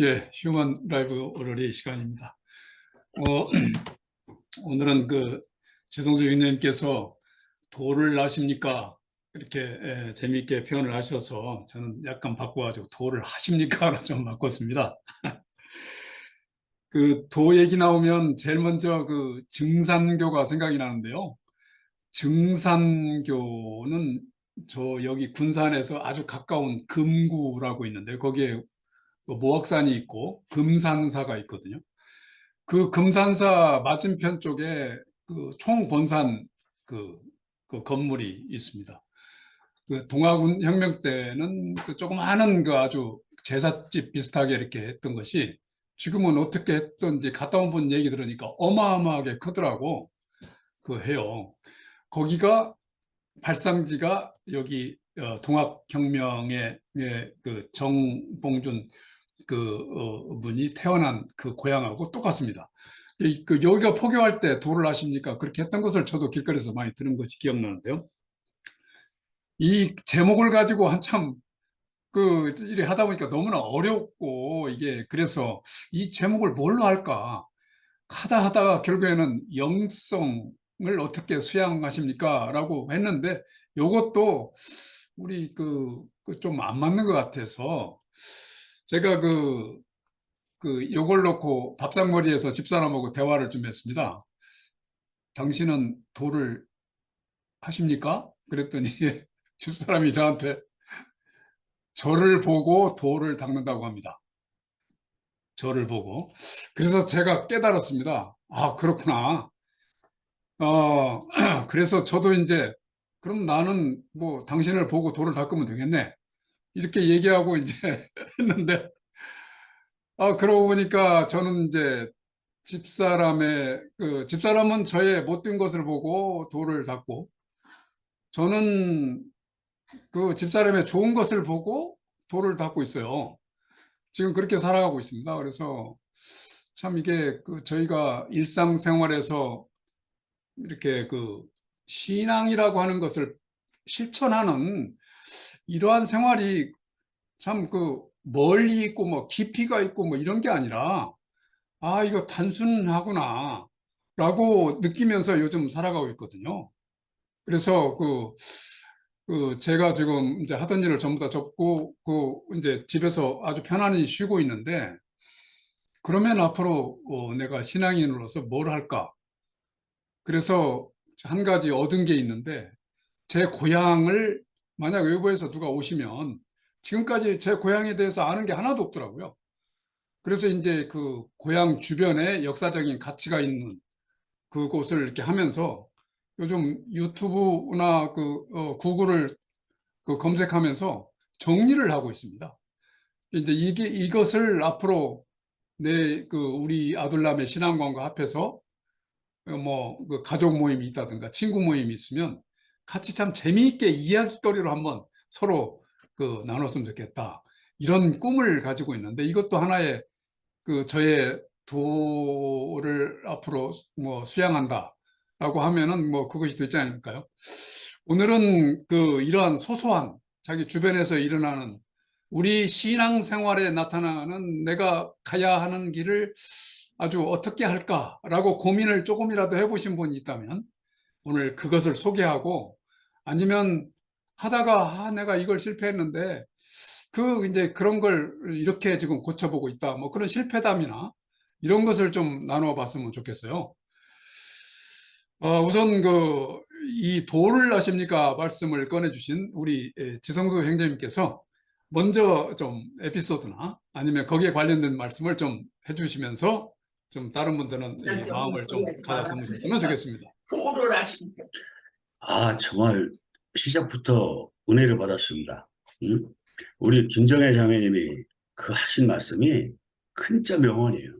예, 휴먼 라이브 오러리 시간입니다. 어, 오늘은 지성수 위원님께서 도를 아십니까? 이렇게 재미있게 표현을 하셔서 저는 약간 바꿔가지고 도를 하십니까로 좀 바꿨습니다. 도 얘기 나오면 제일 먼저 증산교가 생각이 나는데요. 증산교는 저 여기 군산에서 아주 가까운 금구라고 있는데 거기에 모악산이 있고 금산사가 있거든요. 그 금산사 맞은편 쪽에 총본산 그, 그 건물이 있습니다. 동아군 혁명 때는 조그마한 아주 제삿집 비슷하게 이렇게 했던 것이 지금은 어떻게 했던지 갔다 온 분 얘기 들으니까 어마어마하게 크더라고 해요. 거기가 발상지가 여기 동학혁명의 정봉준 분이 태어난 그 고향하고 똑같습니다. 여기가 포교할 때 도를 아십니까? 그렇게 했던 것을 저도 길거리에서 많이 들은 것이 기억나는데요. 이 제목을 가지고 한참 일에 하다 보니까 너무나 어렵고 이게 그래서 이 제목을 뭘로 할까 하다가 결국에는 영성을 어떻게 수양하십니까? 라고 했는데 요것도 우리 좀 안 맞는 것 같아서 제가 요걸 놓고 밥상머리에서 집사람하고 대화를 좀 했습니다. 당신은 도를 하십니까? 그랬더니 집사람이 저한테 저를 보고 도를 닦는다고 합니다. 저를 보고. 그래서 제가 깨달았습니다. 아, 그렇구나. 그래서 저도 이제 그럼 나는 뭐 당신을 보고 도를 닦으면 되겠네. 이렇게 얘기하고 이제 했는데 그러고 보니까 저는 이제 집사람은 저의 못된 것을 보고 도를 닦고 저는 집사람의 좋은 것을 보고 도를 닦고 있어요. 지금 그렇게 살아가고 있습니다. 그래서 참 이게 저희가 일상생활에서 이렇게 신앙이라고 하는 것을 실천하는 이러한 생활이 참 멀리 있고 뭐 깊이가 있고 뭐 이런 게 아니라 이거 단순하구나 라고 느끼면서 요즘 살아가고 있거든요. 그래서 제가 지금 이제 하던 일을 전부 다 접고 이제 집에서 아주 편안히 쉬고 있는데 그러면 앞으로 내가 신앙인으로서 뭘 할까? 그래서 한 가지 얻은 게 있는데 제 고향을 만약 외부에서 누가 오시면 지금까지 제 고향에 대해서 아는 게 하나도 없더라고요. 그래서 이제 고향 주변에 역사적인 가치가 있는 그곳을 이렇게 하면서 요즘 유튜브나 구글을 검색하면서 정리를 하고 있습니다. 이제 이것을 앞으로 우리 아들남의 신앙관과 합해서 가족 모임이 있다든가 친구 모임이 있으면 같이 참 재미있게 이야기거리로 한번 서로 나눴으면 좋겠다. 이런 꿈을 가지고 있는데 이것도 하나의 저의 도를 앞으로 뭐 수양한다라고 하면은 뭐 그것이 되지 않을까요? 오늘은 이러한 소소한 자기 주변에서 일어나는 우리 신앙생활에 나타나는 내가 가야 하는 길을 아주 어떻게 할까라고 고민을 조금이라도 해보신 분이 있다면 오늘 그것을 소개하고 아니면 하다가 내가 이걸 실패했는데 이제 그런 걸 이렇게 지금 고쳐보고 있다. 뭐 그런 실패담이나 이런 것을 좀 나누어 봤으면 좋겠어요. 우선 이 도를 아십니까? 말씀을 꺼내주신 우리 지성수 형제님께서 먼저 좀 에피소드나 아니면 거기에 관련된 말씀을 좀 해주시면서 좀 다른 분들은 이 마음을 좀 가다 삼으셨으면 좋겠습니다. 도를 아십니까? 정말 시작부터 은혜를 받았습니다. 응? 우리 김정혜 자매님이 하신 말씀이 큰자 명언이에요.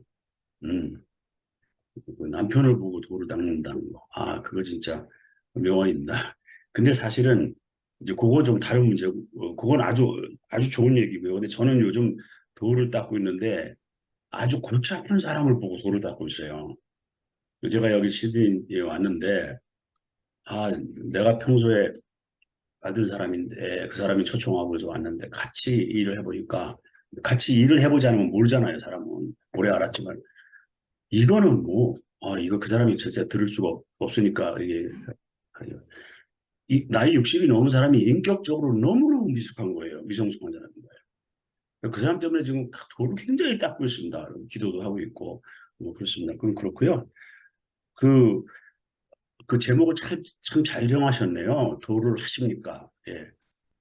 남편을 보고 도를 닦는다는 거. 그거 진짜 명언입니다. 근데 사실은 이제 그거 좀 다른 문제고, 그건 아주 좋은 얘기고요. 근데 저는 요즘 도를 닦고 있는데 아주 골치 아픈 사람을 보고 도를 닦고 있어요. 제가 여기 시드니에 왔는데, 내가 평소에 받은 사람인데 그 사람이 초청하고 해서 왔는데 같이 일을 해보니까 같이 일을 해보지 않으면 모르잖아요, 사람은. 오래 알았지만. 이거는 뭐, 이거 그 사람이 진짜 들을 수가 없으니까, 이게, 나이 60이 넘은 사람이 인격적으로 너무너무 미숙한 거예요. 미성숙한 사람인 거예요. 그 사람 때문에 지금 도를 굉장히 닦고 있습니다. 기도도 하고 있고, 뭐 그렇습니다. 그건 그렇고요. 그, 그 제목을 참 잘 정하셨네요. 도를 하십니까? 예.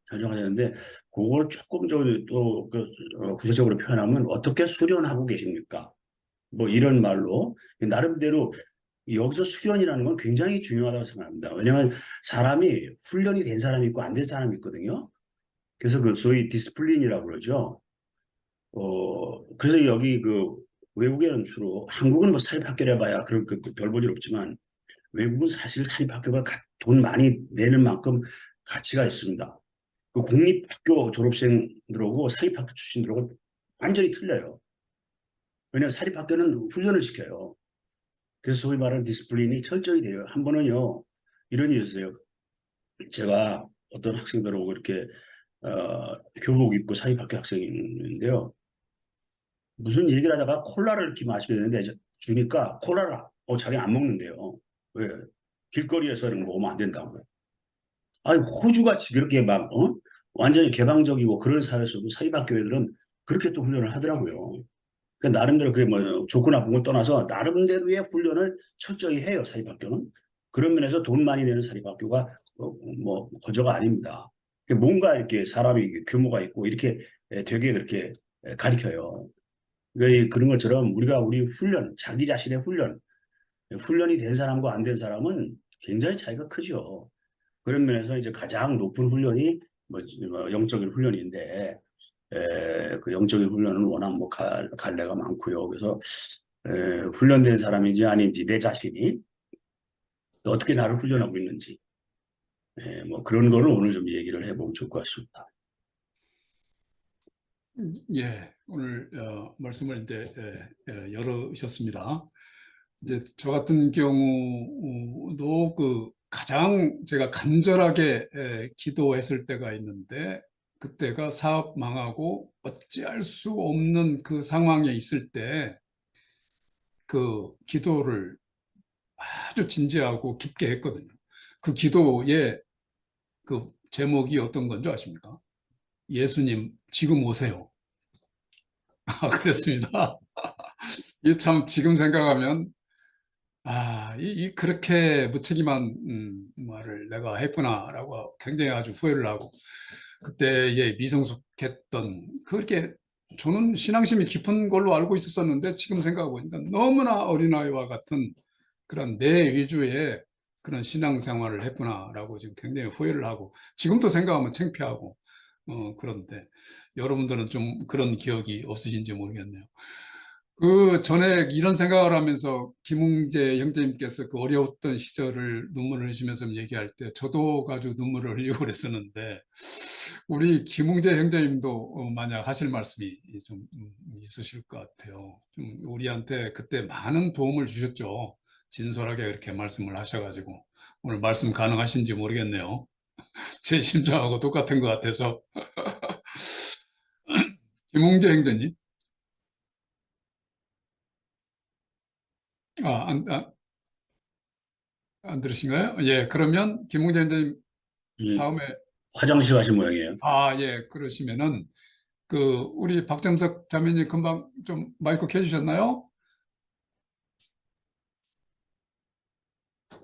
잘 정하셨는데, 그걸 조금 또, 구체적으로 표현하면 어떻게 수련하고 계십니까? 뭐 이런 말로, 나름대로 여기서 수련이라는 건 굉장히 중요하다고 생각합니다. 왜냐하면 사람이 훈련이 된 사람이 있고 안 된 사람이 있거든요. 그래서 그 소위 디스플린이라고 그러죠. 그래서 여기 그 외국에는 주로 한국은 뭐 사립학교를 해봐야 그런 별 볼 일 없지만 외국은 사실 사립학교가 돈 많이 내는 만큼 가치가 있습니다. 그 공립학교 졸업생들하고 사립학교 출신들하고 완전히 틀려요. 왜냐하면 사립학교는 훈련을 시켜요. 그래서 소위 말하는 디스플린이 철저히 돼요. 한 번은요, 이런 일이 있어요. 제가 어떤 학생들하고 이렇게, 교복 입고 사립학교 학생이 있는데요. 무슨 얘기를 하다가 콜라를 이렇게 마시려는데 주니까 콜라를, 자기 안 먹는데요. 왜? 길거리에서 이런 거 먹으면 안 된다고. 아니, 호주같이 그렇게 막, 완전히 개방적이고 그런 사회에서도 사립학교 애들은 그렇게 또 훈련을 하더라고요. 나름대로 그게 뭐 좋고 나쁜 걸 떠나서 나름대로의 훈련을 철저히 해요, 사립학교는. 그런 면에서 돈 많이 내는 사립학교가 뭐 거저가 아닙니다. 뭔가 이렇게 사람이 규모가 있고 이렇게 되게 그렇게 가르쳐요. 그런 것처럼 우리가 우리 훈련, 자기 자신의 훈련이 된 사람과 안 된 사람은 굉장히 차이가 크죠. 그런 면에서 이제 가장 높은 훈련이 뭐 영적인 훈련인데 그 영적인 훈련은 워낙 뭐 갈래가 많고요. 그래서 훈련된 사람인지 아닌지 내 자신이 또 어떻게 나를 훈련하고 있는지 뭐 그런 거를 오늘 좀 얘기를 해보면 좋을 것 같습니다. 예, 오늘 말씀을 이제 열으셨습니다. 이제 저 같은 경우도 그 가장 제가 간절하게 기도했을 때가 있는데 그때가 사업 망하고 어찌할 수 없는 그 상황에 있을 때 그 기도를 아주 진지하고 깊게 했거든요. 그 기도의 그 제목이 어떤 건지 아십니까? 예수님, 지금 오세요. 아, 그랬습니다. 이 참 지금 생각하면 그렇게 무책임한 말을 내가 했구나라고 굉장히 아주 후회를 하고 그때의 미성숙했던 그렇게 저는 신앙심이 깊은 걸로 알고 있었었는데 지금 생각해 보니까 너무나 어린아이와 같은 그런 내 위주의 그런 신앙생활을 했구나라고 지금 굉장히 후회를 하고 지금도 생각하면 창피하고 그런데 여러분들은 좀 그런 기억이 없으신지 모르겠네요. 그 전에 이런 생각을 하면서 김웅재 형제님께서 그 어려웠던 시절을 눈물을 흘리시면서 얘기할 때 저도 아주 눈물을 흘리고 그랬었는데 우리 김웅재 형제님도 만약 하실 말씀이 좀 있으실 것 같아요. 좀 우리한테 그때 많은 도움을 주셨죠. 진솔하게 그렇게 말씀을 하셔가지고 오늘 말씀 가능하신지 모르겠네요. 제 심정하고 똑같은 것 같아서 김웅재 형제님, 안, 안 들으신가요? 예, 그러면 김웅재 형제님 이 다음에 화장실 가신 모양이에요. 예, 그러시면은 그 우리 박정석 자매님 금방 좀 마이크 켜주셨나요?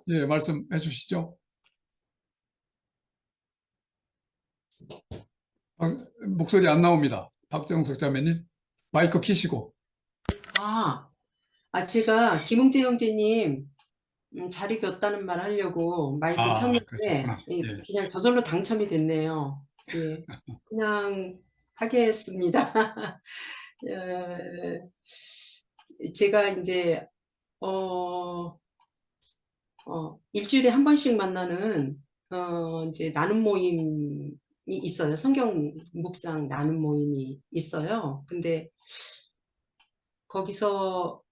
예, 말씀해 주시죠. 목소리 안 나옵니다. 박정석 자매님 마이크 키시고. 아, 제가 김웅재 형제님 자리 비었다는 말 하려고 마이크 켰는데 그러셨구나. 예. 그냥 저절로 당첨이 됐네요. 예, 그냥 하겠습니다. 어, 제가 이제 어, 일주일에 한 번씩 만나는 이제 나눔 모임이 있어요. 성경 묵상 나눔 모임이 있어요. 근데 거기서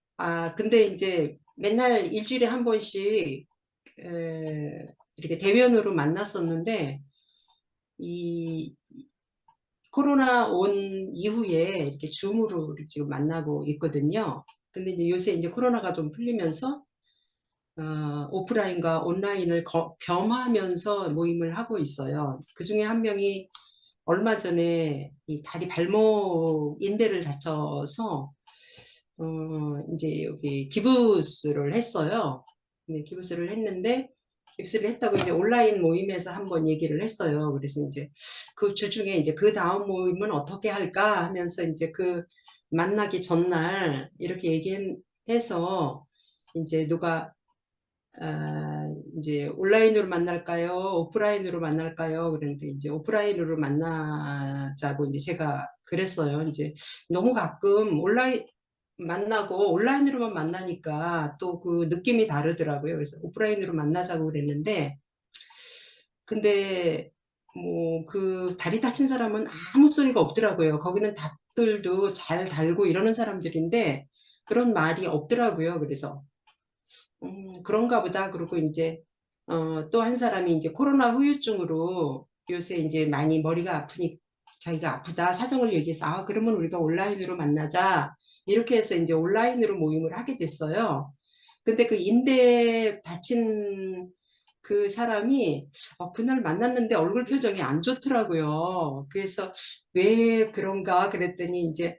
근데 이제 맨날 일주일에 한 번씩 이렇게 대면으로 만났었는데 이 코로나 온 이후에 이렇게 줌으로 지금 만나고 있거든요. 근데 이제 요새 이제 코로나가 좀 풀리면서 오프라인과 온라인을 겸하면서 모임을 하고 있어요. 그 중에 한 명이 얼마 전에 이 다리 발목 인대를 다쳐서 이제 여기 기부스를 했어요. 네, 기부스를 했는데 기부스를 했다고 이제 온라인 모임에서 한번 얘기를 했어요. 그래서 이제 그 주중에 이제 그 다음 모임은 어떻게 할까 하면서 이제 그 만나기 전날 이렇게 얘기해서 이제 누가 이제 온라인으로 만날까요? 오프라인으로 만날까요? 그런데 이제 오프라인으로 만나자고 이제 제가 그랬어요. 이제 너무 가끔 온라인 만나고 온라인으로만 만나니까 또 그 느낌이 다르더라고요. 그래서 오프라인으로 만나자고 그랬는데, 근데 뭐 그 다리 다친 사람은 아무 소리가 없더라고요. 거기는 답들도 잘 달고 이러는 사람들인데 그런 말이 없더라고요. 그래서 그런가 보다. 그러고 이제 또 한 사람이 이제 코로나 후유증으로 요새 이제 많이 머리가 아프니 자기가 아프다 사정을 얘기해서 그러면 우리가 온라인으로 만나자 이렇게 해서 이제 온라인으로 모임을 하게 됐어요. 근데 그 인대 다친 그 사람이 그날 만났는데 얼굴 표정이 안 좋더라고요. 그래서 왜 그런가 그랬더니 이제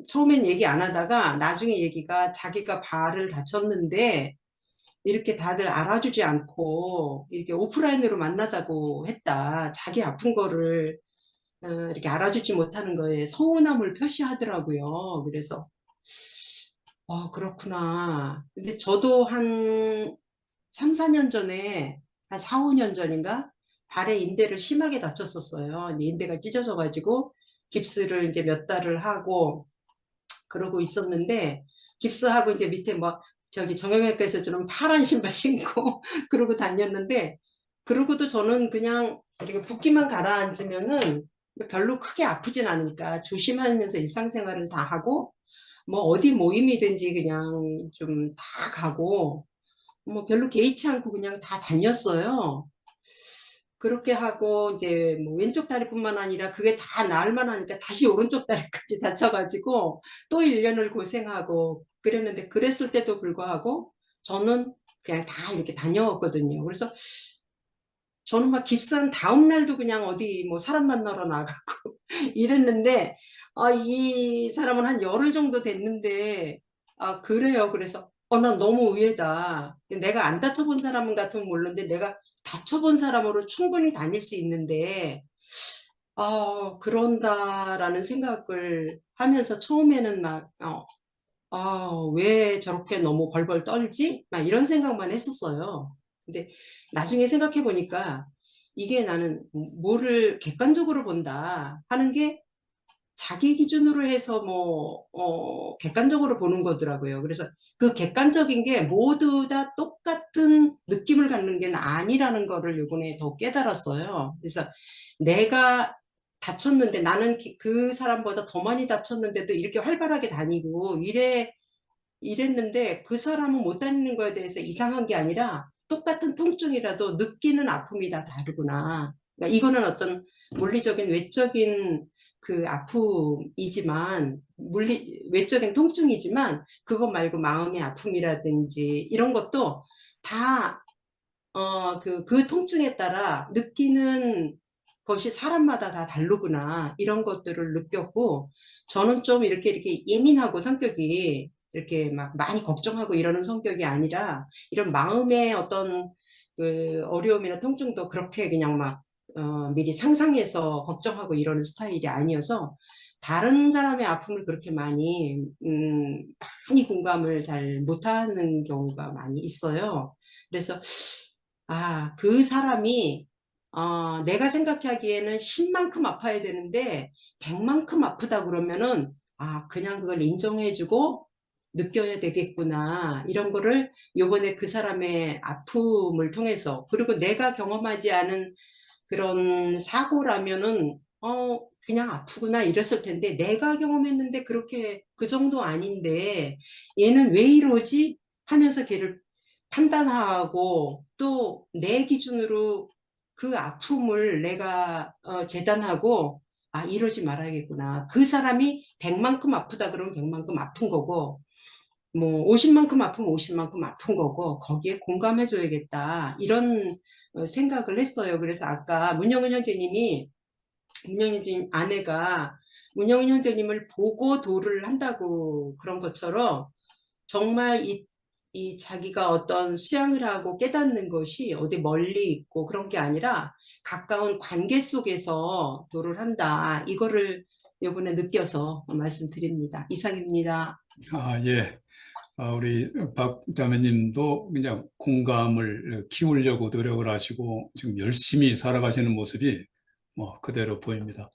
처음엔 얘기 안 하다가 나중에 얘기가 자기가 발을 다쳤는데 이렇게 다들 알아주지 않고 이렇게 오프라인으로 만나자고 했다. 자기 아픈 거를 이렇게 알아주지 못하는 거에 서운함을 표시하더라고요. 그래서 그렇구나. 근데 저도 한 3, 4년 전에 한 4, 5년 전인가 발에 인대를 심하게 다쳤었어요. 인대가 찢어져가지고 깁스를 이제 몇 달을 하고 그러고 있었는데 깁스하고 이제 밑에 뭐 저기 정형외과에서 주는 파란 신발 신고 그러고 다녔는데 그러고도 저는 그냥 이렇게 붓기만 가라앉으면은 별로 크게 아프진 않으니까 조심하면서 일상생활을 다 하고 뭐 어디 모임이든지 그냥 좀 다 가고 뭐 별로 개의치 않고 그냥 다 다녔어요. 그렇게 하고 이제 뭐 왼쪽 다리뿐만 아니라 그게 다 나을만 하니까 다시 오른쪽 다리까지 다쳐가지고 또 1년을 고생하고 그랬는데 그랬을 때도 불구하고 저는 그냥 다 이렇게 다녀왔거든요. 그래서 저는 막 깁스한 다음 날도 그냥 어디 뭐 사람 만나러 나가고 이랬는데 이 사람은 한 열흘 정도 됐는데 그래요. 그래서 난 너무 의외다. 내가 안 다쳐본 사람은 같으면 모르는데 내가 다쳐본 사람으로 충분히 다닐 수 있는데 그런다라는 생각을 하면서 처음에는 막 왜 저렇게 너무 벌벌 떨지? 막 이런 생각만 했었어요. 근데 나중에 생각해 보니까 이게 나는 뭐를 객관적으로 본다 하는 게 자기 기준으로 해서 객관적으로 보는 거더라고요. 그래서 그 객관적인 게 모두 다 똑같은 느낌을 갖는 게 아니라는 거를 요번에 더 깨달았어요. 그래서 내가 다쳤는데 나는 그 사람보다 더 많이 다쳤는데도 이렇게 활발하게 다니고 이랬는데 그 사람은 못 다니는 거에 대해서 이상한 게 아니라 똑같은 통증이라도 느끼는 아픔이 다 다르구나. 그러니까 이거는 어떤 물리적인 외적인 그 아픔이지만 외적인 통증이지만 그거 말고 마음의 아픔이라든지 이런 것도 다 그 통증에 따라 느끼는 것이 사람마다 다 다르구나 이런 것들을 느꼈고 저는 좀 이렇게 예민하고 성격이 이렇게 막 많이 걱정하고 이러는 성격이 아니라 이런 마음의 어떤 그 어려움이나 통증도 그렇게 그냥 막 미리 상상해서 걱정하고 이러는 스타일이 아니어서 다른 사람의 아픔을 그렇게 많이 공감을 잘 못하는 경우가 많이 있어요. 그래서 그 사람이 내가 생각하기에는 10만큼 아파야 되는데 100만큼 아프다 그러면은 그냥 그걸 인정해주고 느껴야 되겠구나 이런 거를 요번에 그 사람의 아픔을 통해서 그리고 내가 경험하지 않은 그런 사고라면은 그냥 아프구나 이랬을 텐데 내가 경험했는데 그렇게 그 정도 아닌데 얘는 왜 이러지 하면서 걔를 판단하고 또 내 기준으로 그 아픔을 내가 재단하고 아 이러지 말아야겠구나. 그 사람이 100만큼 아프다 그러면 100만큼 아픈 거고 뭐 50만큼 아프면 50만큼 아픈 거고 거기에 공감해 줘야겠다. 이런 생각을 했어요. 그래서 아까 문영은 형제님이 문영은 형제님 아내가 문영은 형제님을 보고 도를 한다고 그런 것처럼 정말 이 자기가 어떤 수양을 하고 깨닫는 것이 어디 멀리 있고 그런 게 아니라 가까운 관계 속에서 도를 한다. 이거를 요번에 느껴서 말씀드립니다. 이상입니다. 예. 우리 박 자매님도 그냥 공감을 키우려고 노력을 하시고 지금 열심히 살아가시는 모습이 뭐 그대로 보입니다.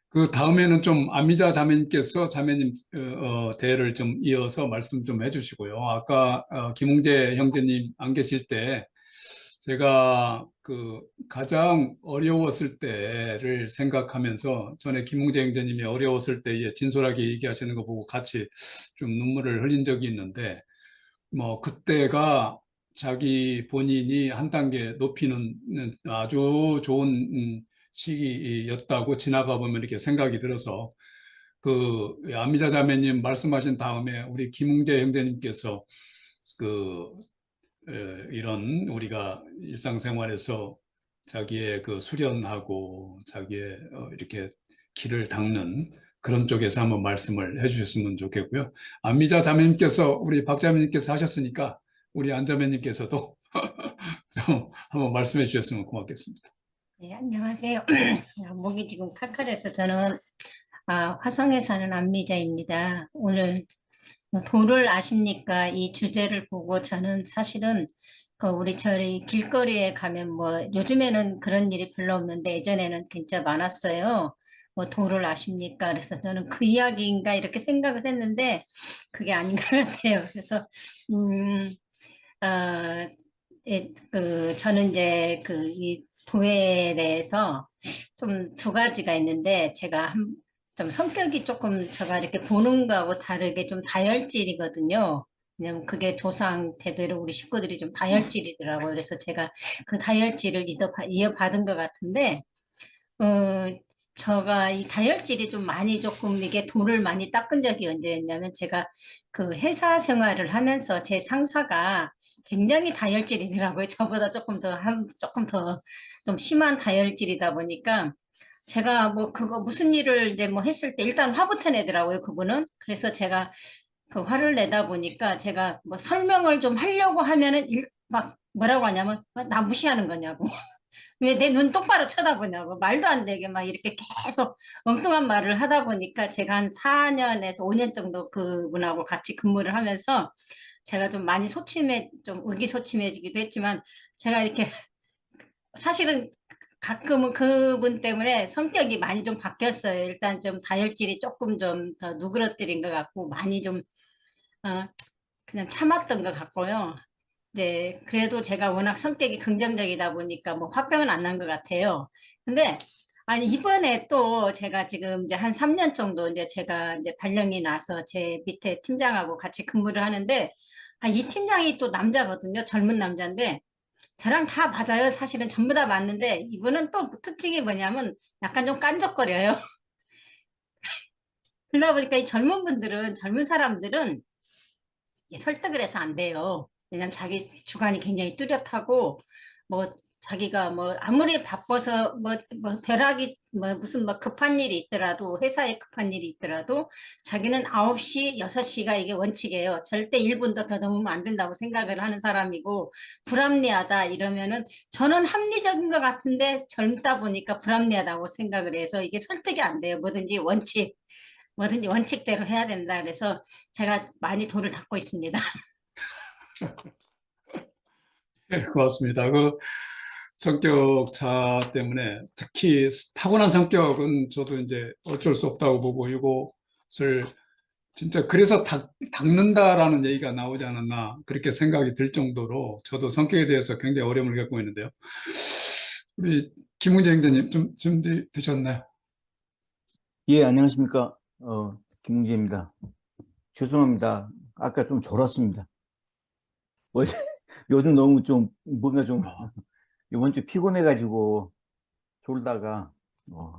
그 다음에는 좀 안미자 자매님께서 자매님 대를 좀 이어서 말씀 좀 해주시고요. 아까 김웅재 형제님 안 계실 때 제가 그 가장 어려웠을 때를 생각하면서 전에 김웅재 형제님이 어려웠을 때에 진솔하게 얘기하시는 거 보고 같이 좀 눈물을 흘린 적이 있는데 뭐 그때가 자기 본인이 한 단계 높이는 아주 좋은 시기였다고 지나가 보면 이렇게 생각이 들어서 그 안미자 자매님 말씀하신 다음에 우리 김웅재 형제님께서 그 이런 우리가 일상생활에서 자기의 그 수련하고 자기의 이렇게 길을 닦는 그런 쪽에서 한번 말씀을 해주셨으면 좋겠고요. 안미자 자매님께서 우리 박 자매님께서 하셨으니까 우리 안 자매님께서도 좀 한번 말씀해 주셨으면 고맙겠습니다. 네, 안녕하세요. 목이 지금 칼칼해서 저는 화성에 사는 안미자입니다. 오늘 도를 아십니까? 이 주제를 보고 저는 사실은 그 우리 저희 길거리에 가면 뭐 요즘에는 그런 일이 별로 없는데 예전에는 진짜 많았어요. 뭐 도를 아십니까? 그래서 저는 그 이야기인가 이렇게 생각을 했는데 그게 아닌 것 같아요. 그래서 어, 저는 이제 이 도에 대해서 좀 두 가지가 있는데 제가 좀 성격이 조금 제가 이렇게 보는 거하고 다르게 좀 다혈질이거든요. 왜냐면 그게 조상 대대로 우리 식구들이 좀 다혈질이더라고요. 그래서 제가 그 다혈질을 이어받은 것 같은데, 어, 제가 이 다혈질이 좀 많이 조금 이게 돌을 많이 닦은 적이 언제였냐면 제가 그 회사 생활을 하면서 제 상사가 굉장히 다혈질이더라고요. 저보다 조금 더 좀 심한 다혈질이다 보니까 제가 뭐 그거 무슨 일을 이제 뭐 했을 때 일단 화부터 내더라고요. 그분은. 그래서 제가 그 화를 내다 보니까 제가 뭐 설명을 좀 하려고 하면은 막 뭐라고 하냐면 나 무시하는 거냐고. 왜 내 눈 똑바로 쳐다보냐고 말도 안 되게 막 이렇게 계속 엉뚱한 말을 하다 보니까 제가 한 4년에서 5년 정도 그분하고 같이 근무를 하면서 제가 좀 많이 좀 의기소침해지기도 했지만 제가 이렇게 사실은 가끔은 그분 때문에 성격이 많이 좀 바뀌었어요. 일단 좀 다혈질이 조금 좀 더 누그러뜨린 것 같고 많이 좀 어, 그냥 참았던 것 같고요. 네, 그래도 제가 워낙 성격이 긍정적이다 보니까 뭐 화병은 안 난 것 같아요. 근데 아니 이번에 또 제가 지금 이제 한 3년 정도 이제 제가 이제 발령이 나서 제 밑에 팀장하고 같이 근무를 하는데 이 팀장이 또 남자거든요. 젊은 남자인데 저랑 다 맞아요. 사실은 전부 다 맞는데 이분은 또 특징이 뭐냐면 약간 좀 깐족거려요. 그러다 보니까 이 젊은 사람들은 설득을 해서 안 돼요. 왜냐면 자기 주관이 굉장히 뚜렷하고, 뭐, 자기가 뭐, 아무리 바빠서, 뭐, 벼락이, 뭐, 무슨 뭐 급한 일이 있더라도, 회사에 급한 일이 있더라도, 자기는 9시, 6시가 이게 원칙이에요. 절대 1분도 더 넘으면 안 된다고 생각을 하는 사람이고, 불합리하다 이러면은, 저는 합리적인 것 같은데, 젊다 보니까 불합리하다고 생각을 해서, 이게 설득이 안 돼요. 뭐든지 원칙대로 해야 된다. 그래서 제가 많이 돌을 닦고 있습니다. 예, 고맙습니다. 그 성격 차 때문에 특히 타고난 성격은 저도 이제 어쩔 수 없다고 보고 이것을 진짜 그래서 닦는다라는 얘기가 나오지 않았나 그렇게 생각이 들 정도로 저도 성격에 대해서 굉장히 어려움을 겪고 있는데요. 우리 김웅재 형제님 좀 준비되셨나요? 예, 안녕하십니까. 김웅재입니다. 죄송합니다. 아까 좀 졸았습니다. 어제, 요즘 너무 좀, 뭔가 좀, 이번 주 피곤해가지고 졸다가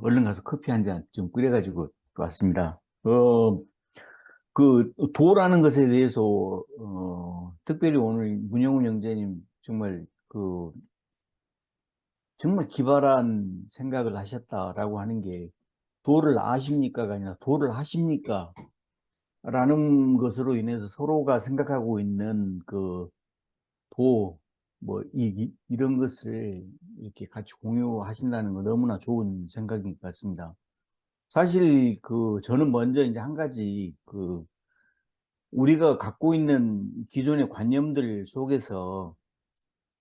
얼른 가서 커피 한 잔 좀 끓여가지고 왔습니다. 그 도라는 것에 대해서 특별히 오늘 문영훈 형제님 정말 기발한 생각을 하셨다라고 하는 게 도를 아십니까가 아니라 도를 하십니까? 라는 것으로 인해서 서로가 생각하고 있는 그 도, 이런 것을 이렇게 같이 공유하신다는 건 너무나 좋은 생각인 것 같습니다. 사실 저는 먼저 이제 한 가지 우리가 갖고 있는 기존의 관념들 속에서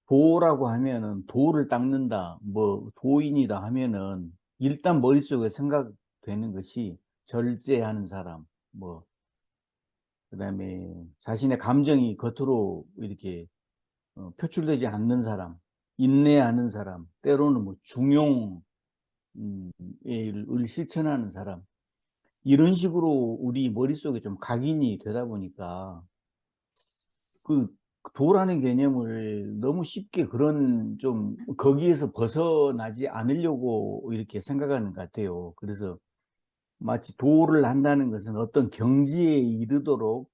도라고 하면은 도를 닦는다, 뭐 도인이다 하면은 일단 머릿속에 생각되는 것이 절제하는 사람, 그다음에 자신의 감정이 겉으로 이렇게 표출되지 않는 사람, 인내하는 사람, 때로는 중용을 실천하는 사람, 이런 식으로 우리 머릿속에 좀 각인이 되다 보니까 그 도라는 개념을 너무 쉽게 거기에서 벗어나지 않으려고 이렇게 생각하는 것 같아요. 그래서 마치 도를 한다는 것은 어떤 경지에 이르도록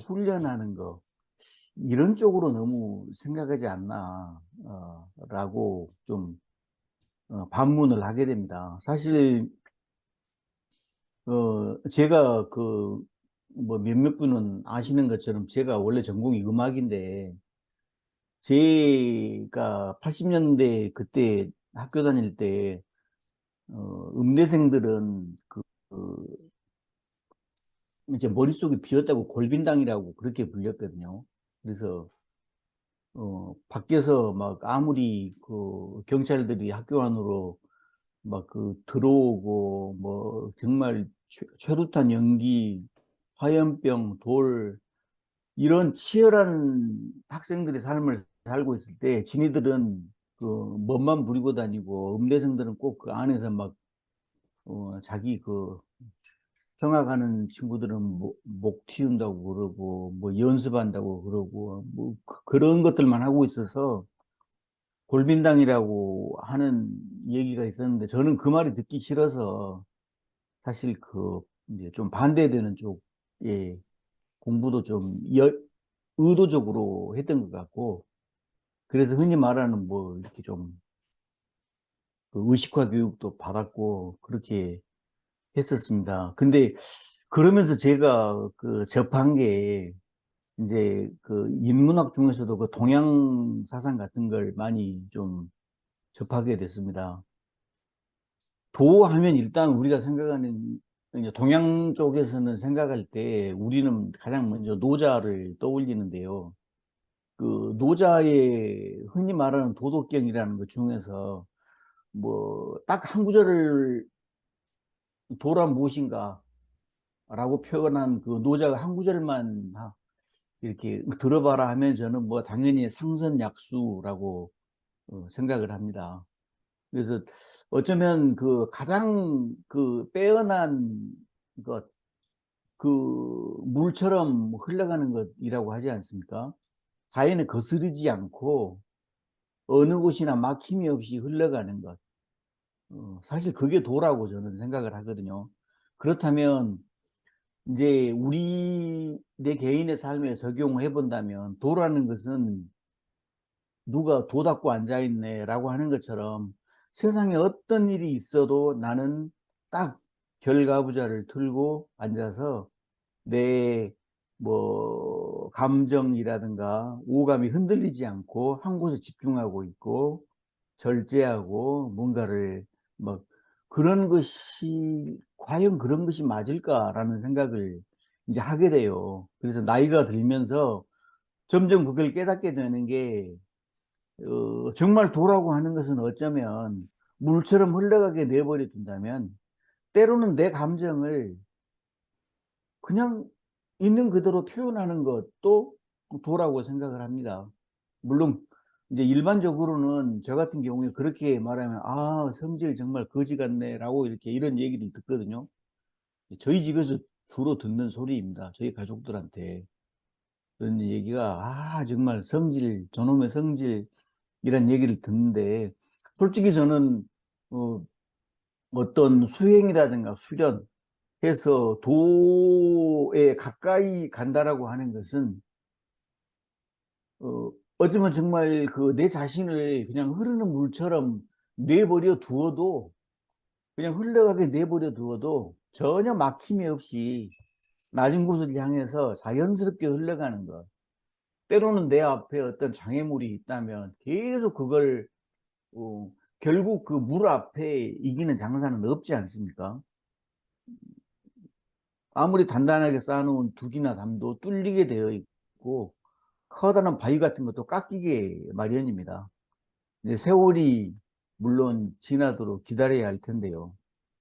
훈련하는 거, 이런 쪽으로 너무 생각하지 않나, 라고 좀, 반문을 하게 됩니다. 사실, 제가 몇몇 분은 아시는 것처럼 제가 원래 전공이 음악인데, 제가 80년대 그때 학교 다닐 때, 음대생들은 이제 머릿속이 비었다고 골빈당이라고 그렇게 불렸거든요. 그래서, 밖에서 막 아무리 경찰들이 학교 안으로 들어오고 정말 최루탄 연기, 화염병, 돌, 이런 치열한 학생들의 삶을 살고 있을 때 지니들은 멋만 부리고 다니고 음대생들은 꼭 그 안에서 자기 성악하는 친구들은 목 틔운다고 그러고 연습한다고 그러고 그런 것들만 하고 있어서 골빈당이라고 하는 얘기가 있었는데 저는 그 말이 듣기 싫어서 사실 이제 좀 반대되는 쪽에 공부도 좀 의도적으로 했던 것 같고, 그래서 흔히 말하는 이렇게 좀 의식화 교육도 받았고 그렇게 했었습니다. 근데 그러면서 제가 접한 게 이제 인문학 중에서도 동양 사상 같은 걸 많이 좀 접하게 됐습니다. 도 하면 일단 우리가 생각하는, 이제 동양 쪽에서는 생각할 때 우리는 가장 먼저 노자를 떠올리는데요. 노자의 흔히 말하는 도덕경이라는 것 중에서 딱 한 구절을 도란 무엇인가 라고 표현한 노자가 한 구절만 이렇게 들어봐라 하면 저는 당연히 상선약수라고 생각을 합니다. 그래서 어쩌면 가장 빼어난 것, 물처럼 흘러가는 것이라고 하지 않습니까? 자연에 거스르지 않고 어느 곳이나 막힘이 없이 흘러가는 것. 사실 그게 도라고 저는 생각을 하거든요. 그렇다면 이제 내 개인의 삶에 적용해 본다면 도라는 것은 누가 도 닦고 앉아있네 라고 하는 것처럼 세상에 어떤 일이 있어도 나는 딱 결과부자를 틀고 앉아서 내 감정이라든가 오감이 흔들리지 않고 한 곳에 집중하고 있고 절제하고 뭔가를 그런 것이 과연 그런 것이 맞을까라는 생각을 이제 하게 돼요. 그래서 나이가 들면서 점점 그걸 깨닫게 되는 게 정말 도라고 하는 것은 어쩌면 물처럼 흘러가게 내버려 둔다면 때로는 내 감정을 그냥 있는 그대로 표현하는 것도 도라고 생각을 합니다. 물론 이제 일반적으로는 저 같은 경우에 그렇게 말하면 성질 정말 거지 같네 라고 이런 얘기를 듣거든요. 저희 집에서 주로 듣는 소리입니다. 저희 가족들한테 그런 얘기가 정말 성질, 저놈의 성질, 이런 얘기를 듣는데 솔직히 저는 어떤 수행이라든가 수련해서 도에 가까이 간다라고 하는 것은 어쩌면 정말 그 내 자신을 그냥 흐르는 물처럼 내버려 두어도 그냥 흘러가게 내버려 두어도 전혀 막힘이 없이 낮은 곳을 향해서 자연스럽게 흘러가는 것. 때로는 내 앞에 어떤 장애물이 있다면 계속 그걸 어, 결국 그 물 앞에 이기는 장사는 없지 않습니까? 아무리 단단하게 쌓아놓은 둑이나 담도 뚫리게 되어 있고 커다란 바위 같은 것도 깎이게 마련입니다. 이제 세월이 물론 지나도록 기다려야 할 텐데요.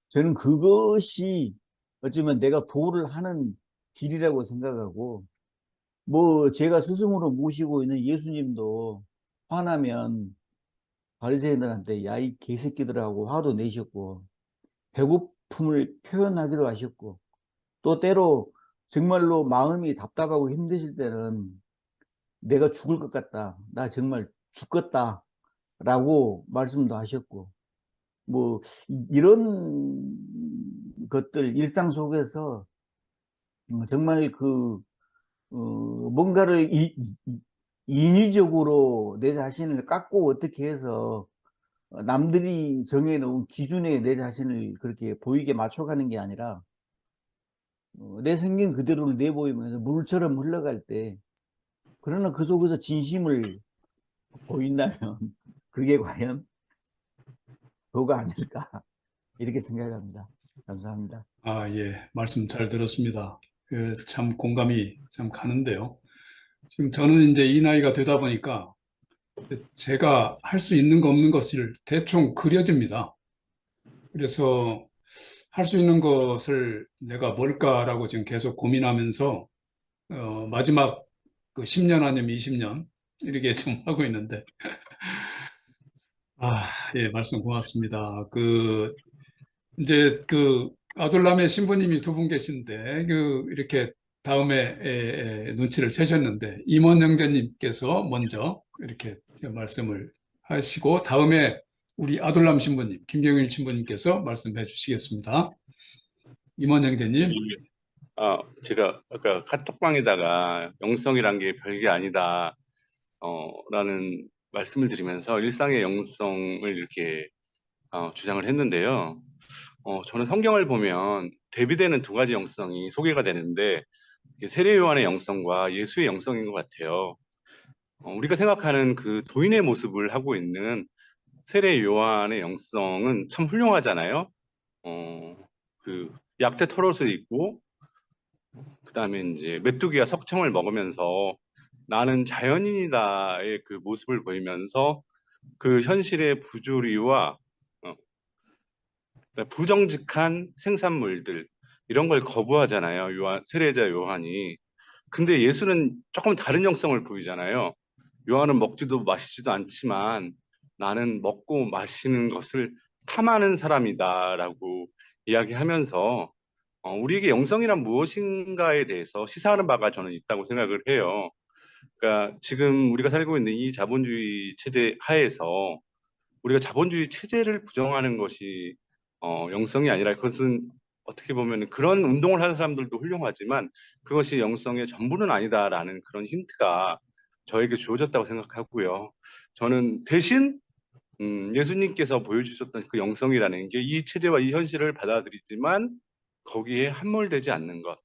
저는 그것이 어쩌면 내가 도를 하는 길이라고 생각하고 뭐 제가 스승으로 모시고 있는 예수님도 화나면 바리새인들한테 야 이 개새끼들하고 화도 내셨고 배고픔을 표현하기도 하셨고 또 때로 정말로 마음이 답답하고 힘드실 때는 내가 죽을 것 같다. 나 정말 죽겠다. 라고 말씀도 하셨고 뭐 이런 것들 일상 속에서 정말 뭔가를 인위적으로 내 자신을 깎고 어떻게 해서 남들이 정해놓은 기준에 내 자신을 그렇게 보이게 맞춰가는 게 아니라 내 생긴 그대로를 내보이면서 물처럼 흘러갈 때 그러나 그 속에서 진심을 보인다면 그게 과연 도가 아닐까 이렇게 생각합니다. 감사합니다. 아, 예, 말씀 잘 들었습니다. 참 공감이 참 가는데요. 지금 저는 이제 이 나이가 되다 보니까 제가 할 수 있는 거 없는 것을 대충 그려집니다. 그래서 할 수 있는 것을 내가 뭘까라고 지금 계속 고민하면서 마지막 그 10년 아니면 20년 이렇게 지금 하고 있는데 아, 예, 말씀 고맙습니다. 이제 아둘람의 신부님이 두 분 계신데 이렇게 다음에 눈치를 채셨는데 임원 형제님께서 먼저 이렇게 말씀을 하시고 다음에 우리 아둘람 신부님 김경일 신부님께서 말씀해 주시겠습니다. 임원 형제님. 제가 아까 카톡방에다가 영성이란 게 별게 아니다, 라는 말씀을 드리면서 일상의 영성을 이렇게 주장을 했는데요. 저는 성경을 보면 대비되는 두 가지 영성이 소개가 되는데 이게 세례 요한의 영성과 예수의 영성인 것 같아요. 우리가 생각하는 그 도인의 모습을 하고 있는 세례 요한의 영성은 참 훌륭하잖아요. 그 약대 털옷을 입고 그다음에 이제 메뚜기와 석청을 먹으면서 나는 자연인이다의 그 모습을 보이면서 그 현실의 부조리와 부정직한 생산물들 이런 걸 거부하잖아요. 세례자 요한이. 근데 예수는 조금 다른 영성을 보이잖아요. 요한은 먹지도 마시지도 않지만 나는 먹고 마시는 것을 탐하는 사람이다라고 이야기하면서 우리에게 영성이란 무엇인가에 대해서 시사하는 바가 저는 있다고 생각을 해요. 그러니까 지금 우리가 살고 있는 이 자본주의 체제 하에서 우리가 자본주의 체제를 부정하는 것이 영성이 아니라 그것은 어떻게 보면 그런 운동을 하는 사람들도 훌륭하지만 그것이 영성의 전부는 아니다라는 그런 힌트가 저에게 주어졌다고 생각하고요. 저는 대신 예수님께서 보여주셨던 그 영성이라는 게 이 체제와 이 현실을 받아들이지만 거기에 함몰되지 않는 것.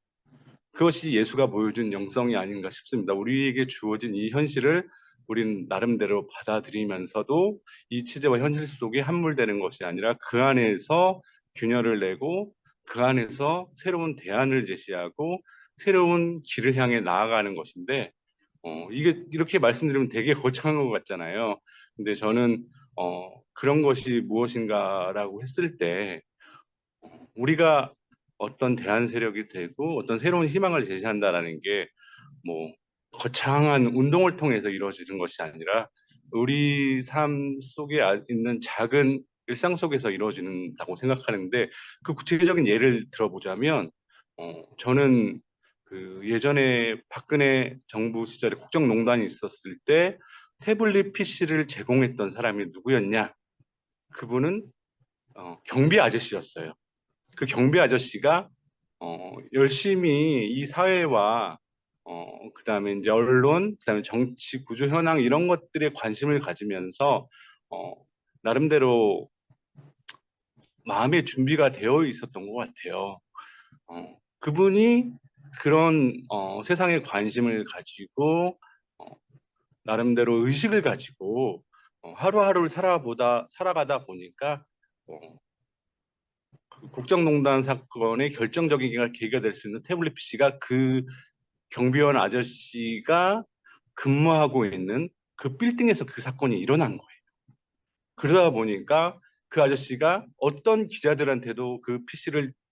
그것이 예수가 보여준 영성이 아닌가 싶습니다. 우리에게 주어진 이 현실을 우린 나름대로 받아들이면서도 이 체제와 현실 속에 함몰되는 것이 아니라 그 안에서 균열을 내고 그 안에서 새로운 대안을 제시하고 새로운 길을 향해 나아가는 것인데 이게 이렇게 말씀드리면 되게 거창한 것 같잖아요. 근데 저는 그런 것이 무엇인가라고 했을 때 우리가 어떤 대안 세력이 되고 어떤 새로운 희망을 제시한다라는 게 뭐 거창한 운동을 통해서 이루어지는 것이 아니라 우리 삶 속에 있는 작은 일상 속에서 이루어진다고 생각하는데 그 구체적인 예를 들어보자면 저는 그 예전에 박근혜 정부 시절에 국정농단이 있었을 때 태블릿 PC를 제공했던 사람이 누구였냐? 그분은 경비 아저씨였어요. 그 경비 아저씨가 열심히 이 사회와 그다음에 이제 언론, 그다음에 정치 구조 현황 이런 것들에 관심을 가지면서 어, 나름대로 마음의 준비가 되어 있었던 것 같아요. 그분이 그런 세상에 관심을 가지고 어, 나름대로 의식을 가지고 하루하루를 살아가다 보니까 어, 그 국정농단 사건의 결정적인 계기가 될 수 있는 태블릿 PC가 그 경비원 아저씨가 근무하고 있는 그 빌딩에서 그 사건이 일어난 거예요. 그러다 보니까 그 아저씨가 어떤 기자들한테도 그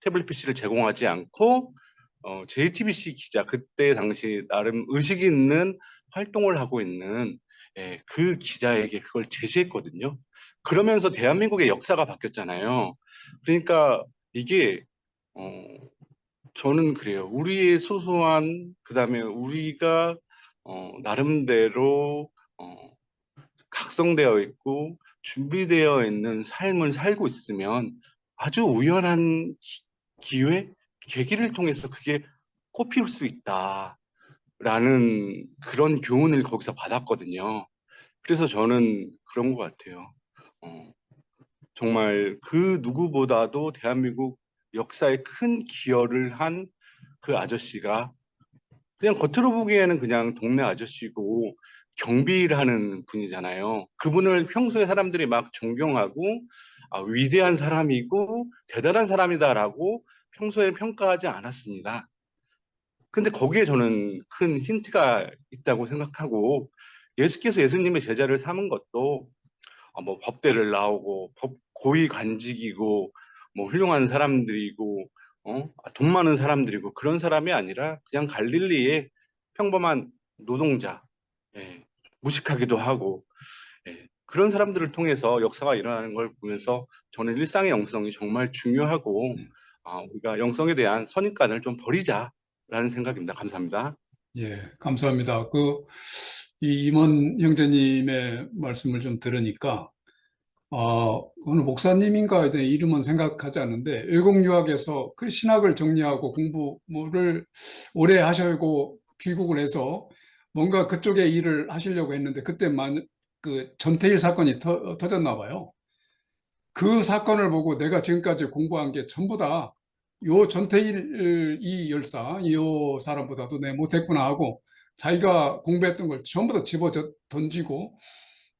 태블릿 PC를 제공하지 않고 JTBC 기자, 그때 당시 나름 의식 있는 활동을 하고 있는 그 기자에게 그걸 제시했거든요. 그러면서 대한민국의 역사가 바뀌었잖아요. 그러니까 이게 어, 저는 그래요. 우리의 소소한, 그다음에 우리가 나름대로 각성되어 있고 준비되어 있는 삶을 살고 있으면 아주 우연한 기회, 계기를 통해서 그게 꽃피울 수 있다라는 그런 교훈을 거기서 받았거든요. 그래서 저는 그런 것 같아요. 어, 정말 그 누구보다도 대한민국 역사에 큰 기여를 한 그 아저씨가 그냥 겉으로 보기에는 그냥 동네 아저씨고 경비를 하는 분이잖아요. 그분을 평소에 사람들이 막 존경하고 위대한 사람이고 대단한 사람이다라고 평소에 평가하지 않았습니다. 근데 거기에 저는 큰 힌트가 있다고 생각하고 예수께서 예수님의 제자를 삼은 것도 뭐 법대를 나오고 고위 관직이고 뭐 훌륭한 사람들이고 돈 많은 사람들이고 그런 사람이 아니라 그냥 갈릴리의 평범한 노동자, 예, 무식하기도 하고 그런 사람들을 통해서 역사가 일어나는 걸 보면서 저는 일상의 영성이 정말 중요하고 우리가 영성에 대한 선입관을 좀 버리자라는 생각입니다. 감사합니다. 예, 감사합니다. 이 임원 형제님의 말씀을 좀 들으니까, 어느 목사님인가 내 이름은 생각하지 않는데, 외국 유학에서 그 신학을 정리하고 공부를 오래 하시고 귀국을 해서 뭔가 그쪽에 일을 하시려고 했는데, 그 전태일 사건이 터졌나 봐요. 그 사건을 보고 내가 지금까지 공부한 게 전부 다 요 전태일 이 열사, 이 사람보다도 내 못했구나 하고 자기가 공부했던 걸 전부 다 집어 던지고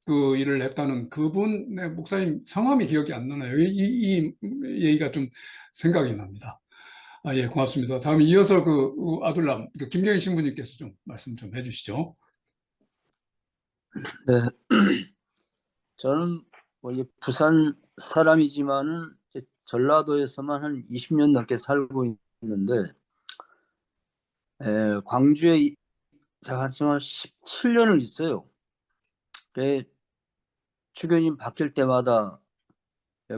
그 일을 했다는 그분, 네, 목사님 성함이 기억이 안 나나요? 이 얘기가 좀 생각이 납니다. 예, 고맙습니다. 다음에 이어서 아둘람, 김경희 신부님께서 좀 말씀 좀 해주시죠. 네, 저는 뭐 이제 부산 사람이지만은 이제 전라도에서만 한 20년 넘게 살고 있는데, 광주에 제가 한 17년을 있어요. 주교님 바뀔 때마다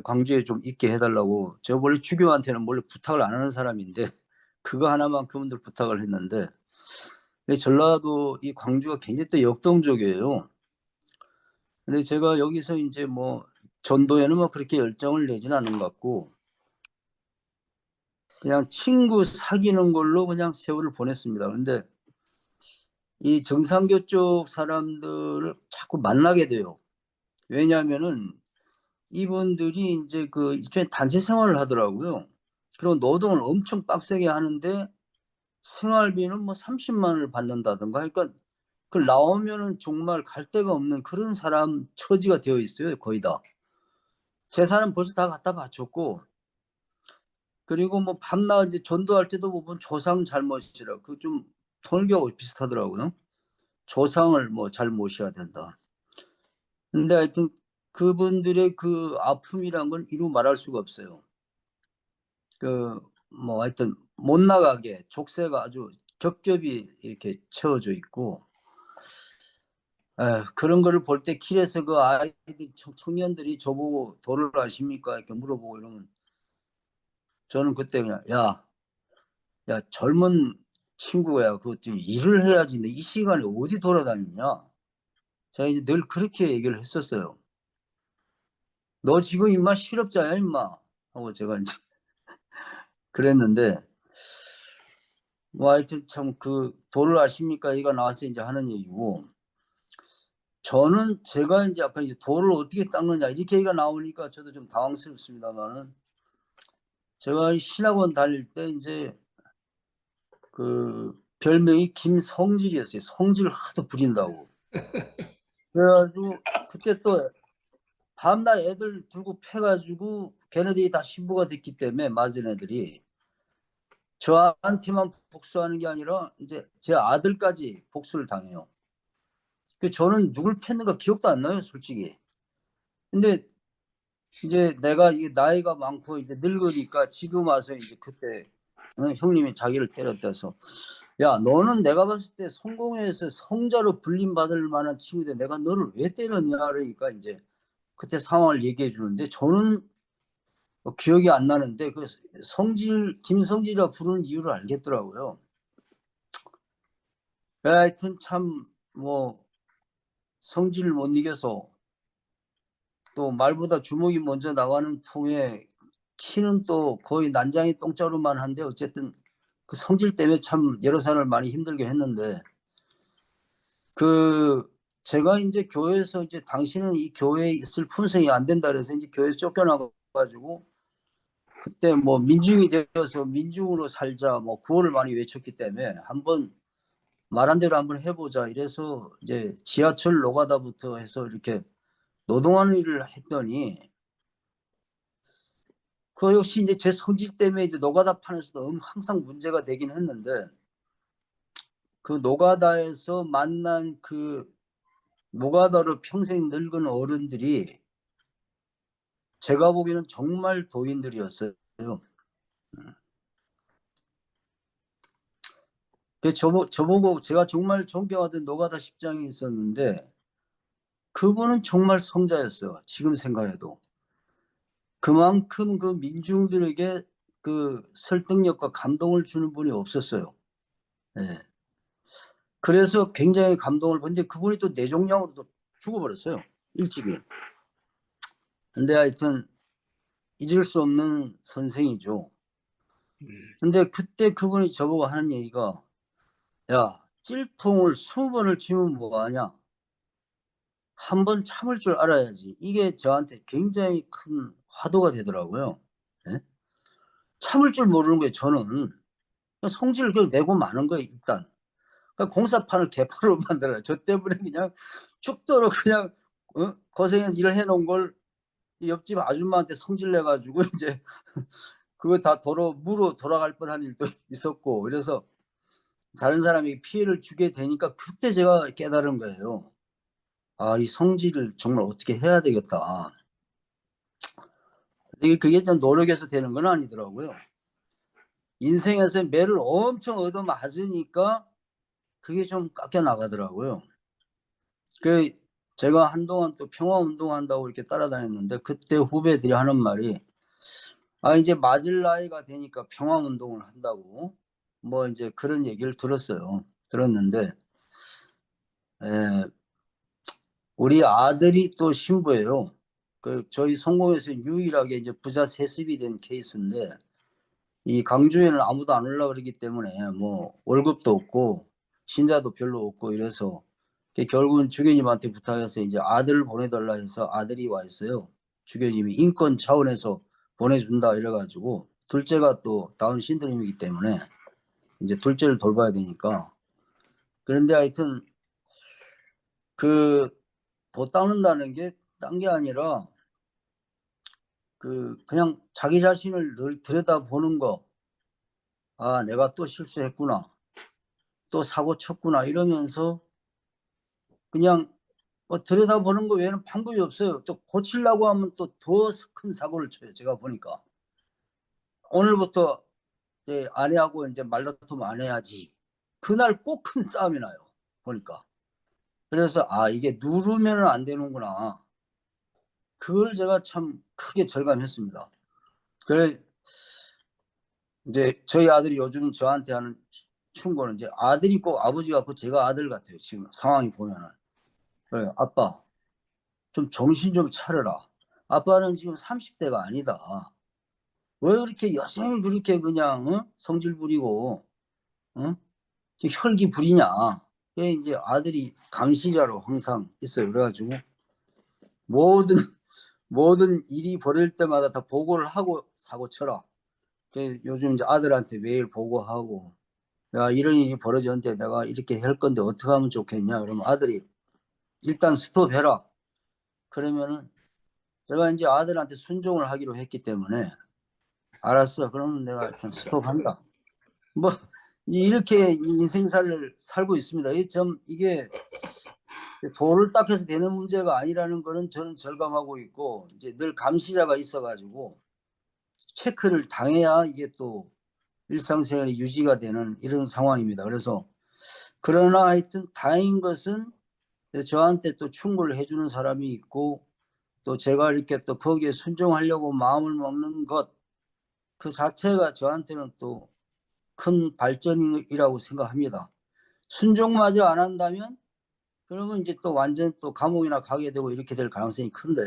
광주에 좀 있게 해달라고, 제가 원래 주교한테는 원래 부탁을 안 하는 사람인데 그거 하나만 그분들 부탁을 했는데, 전라도 이 광주가 굉장히 또 역동적이에요. 근데 제가 여기서 이제 뭐 전도에는 뭐 그렇게 열정을 내지는 않은 것 같고, 그냥 친구 사귀는 걸로 그냥 세월을 보냈습니다. 근데 이 정상교 쪽 사람들을 자꾸 만나게 돼요. 왜냐하면은 이분들이 이제 그 일종의 단체 생활을 하더라고요. 그리고 노동을 엄청 빡세게 하는데 생활비는 뭐 30만 원을 받는다든가. 그러니까 그 나오면은 정말 갈 데가 없는 그런 사람 처지가 되어 있어요. 거의 다. 재산은 벌써 다 갖다 바쳤고, 그리고 뭐 밤낮 이제 전도할 때도 보면 조상 잘못이라 그 좀 통일교하고 비슷하더라고요. 조상을 뭐 잘 모셔야 된다. 근데 하여튼 그분들의 그 아픔이란 건 이루 말할 수가 없어요. 뭐 하여튼 못 나가게 족쇄가 아주 겹겹이 이렇게 채워져 있고, 그런 거를 볼 때 길에서 그 아이들 청년들이 저보고 도를 아십니까 이렇게 물어보고 이러면 저는 그때 그냥 야 젊은 친구야, 그거 좀 일을 해야지. 너 이 시간에 어디 돌아다니냐? 제가 이제 늘 그렇게 얘기를 했었어요. 너 지금 임마 실업자야 임마 하고 제가 이제 그랬는데 뭐 하여튼 참 그 도를 아십니까? 얘가 나와서 이제 하는 얘기고 저는 제가 이제 아까 이제 도를 어떻게 닦느냐 이렇게 얘기가 나오니까 저도 좀 당황스럽습니다만은 제가 신학원 다닐 때 이제 그 별명이 김성질이었어요. 성질 하도 부린다고. 그래가지고 그때 또 밤낮 애들 들고 패가지고 걔네들이 다 신부가 됐기 때문에 맞은 애들이 저한테만 복수하는 게 아니라 이제 제 아들까지 복수를 당해요. 그 저는 누굴 팼는가 기억도 안 나요, 솔직히. 근데 이제 내가 이게 나이가 많고 이제 늙으니까 지금 와서 이제 그때 형님이 자기를 때렸다서 야 너는 내가 봤을 때 성공회에서 성자로 불림받을 만한 친구인데 내가 너를 왜 때렸냐 그러니까 이제 그때 상황을 얘기해 주는데 저는 기억이 안 나는데 그 김성질이라 부르는 이유를 알겠더라고요. 하여튼 참 뭐 성질을 못 이겨서 또 말보다 주먹이 먼저 나가는 통에 키는 또 거의 난장이 똥자루만 한데 어쨌든 그 성질 때문에 참 여러 사람을 많이 힘들게 했는데 그 제가 이제 교회에서 이제 당신은 이 교회에 있을 품성이 안 된다 그래서 이제 교회에서 쫓겨나가 가지고 그때 뭐 민중이 되어서 민중으로 살자 뭐 구호를 많이 외쳤기 때문에 한번 말한 대로 한번 해보자 이래서 이제 지하철 노가다부터 해서 이렇게 노동하는 일을 했더니 그 역시 이제 제 성질 때문에 이제 노가다 판에서도 항상 문제가 되긴 했는데 그 노가다에서 만난 그 노가다로 평생 늙은 어른들이 제가 보기에는 정말 도인들이었어요. 그 저보고 제가 정말 존경하던 노가다 십장이 있었는데 그분은 정말 성자였어요. 지금 생각해도. 그만큼 그 민중들에게 그 설득력과 감동을 주는 분이 없었어요. 예. 그래서 굉장히 감동을 받는데 그분이 또 뇌종양으로 또 죽어버렸어요. 일찍이. 근데 하여튼 잊을 수 없는 선생이죠. 근데 그때 그분이 저보고 하는 얘기가 야 찔통을 20번을 쥐면 뭐하냐. 한 번 참을 줄 알아야지. 이게 저한테 굉장히 큰 화두가 되더라고요. 예? 참을 줄 모르는 거예요. 저는 성질을 그냥 내고 마는 거예요. 일단 그러니까 공사판을 개판으로 만들어요. 저 때문에 그냥 죽도록 그냥 고생해서 일을 해놓은 걸 옆집 아줌마한테 성질 내가지고 이제 그거 다 무로 돌아갈 뻔한 일도 있었고 그래서 다른 사람에게 피해를 주게 되니까 그때 제가 깨달은 거예요. 아, 이 성질을 정말 어떻게 해야 되겠다. 그게 좀 노력해서 되는 건 아니더라고요. 인생에서 매를 엄청 얻어 맞으니까 그게 좀 깎여 나가더라고요. 그 제가 한동안 또 평화 운동한다고 이렇게 따라다녔는데 그때 후배들이 하는 말이 아 이제 맞을 나이가 되니까 평화 운동을 한다고 뭐 이제 그런 얘기를 들었는데 우리 아들이 또 신부예요. 그 저희 성공에서 유일하게 이제 부자 세습이 된 케이스인데 이 강주에는 아무도 안 올라 그러기 때문에 뭐 월급도 없고 신자도 별로 없고 이래서 결국은 주교님한테 부탁해서 이제 아들을 보내달라 해서 아들이 와 있어요. 주교님이 인권 차원에서 보내준다 이래가지고 둘째가 또 다운 신드롬이기 때문에 이제 둘째를 돌봐야 되니까 그런데 하여튼 그 못 닦는다는 게 딴 게 아니라 그냥 자기 자신을 늘 들여다보는 거. 아 내가 또 실수했구나. 또 사고 쳤구나 이러면서 그냥 뭐 들여다보는 거 외에는 방법이 없어요. 또 고치려고 하면 또 더 큰 사고를 쳐요. 제가 보니까 오늘부터 이제 아내하고 이제 말다툼 안 해야지. 그날 꼭 큰 싸움이 나요. 보니까. 그래서 아 이게 누르면은 안 되는구나. 그걸 제가 참 크게 절감했습니다. 그래 이제 저희 아들이 요즘 저한테 하는 충고는 이제 아들이 꼭 아버지 같고 제가 아들 같아요. 지금 상황이 보면은 그래, 아빠, 좀 정신 좀 차려라. 아빠는 지금 30대가 아니다. 왜 그렇게 여생을 그렇게 그냥 성질 부리고 좀 혈기 부리냐. 그게 이제 아들이 감시자로 항상 있어요. 그래가지고 모든 모든 일이 벌어질 때마다 다 보고를 하고 사고 쳐라. 요즘 이제 아들한테 매일 보고하고, 야, 이런 일이 벌어졌는데 내가 이렇게 할 건데 어떻게 하면 좋겠냐. 그러면 아들이 일단 스톱해라. 그러면은 제가 이제 아들한테 순종을 하기로 했기 때문에 알았어. 그러면 내가 일단 스톱한다. 뭐 이렇게 인생살을 살고 있습니다. 이게 돌을 닦아서 되는 문제가 아니라는 거는 저는 절감하고 있고, 이제 늘 감시자가 있어가지고 체크를 당해야 이게 또 일상생활이 유지가 되는 이런 상황입니다. 그래서 그러나 하여튼 다행인 것은 저한테 또 충고를 해주는 사람이 있고, 또 제가 이렇게 또 거기에 순종하려고 마음을 먹는 것 그 자체가 저한테는 또 큰 발전이라고 생각합니다. 순종마저 안 한다면 그러면 이제 또 완전 또 감옥이나 가게 되고 이렇게 될 가능성이 큰데,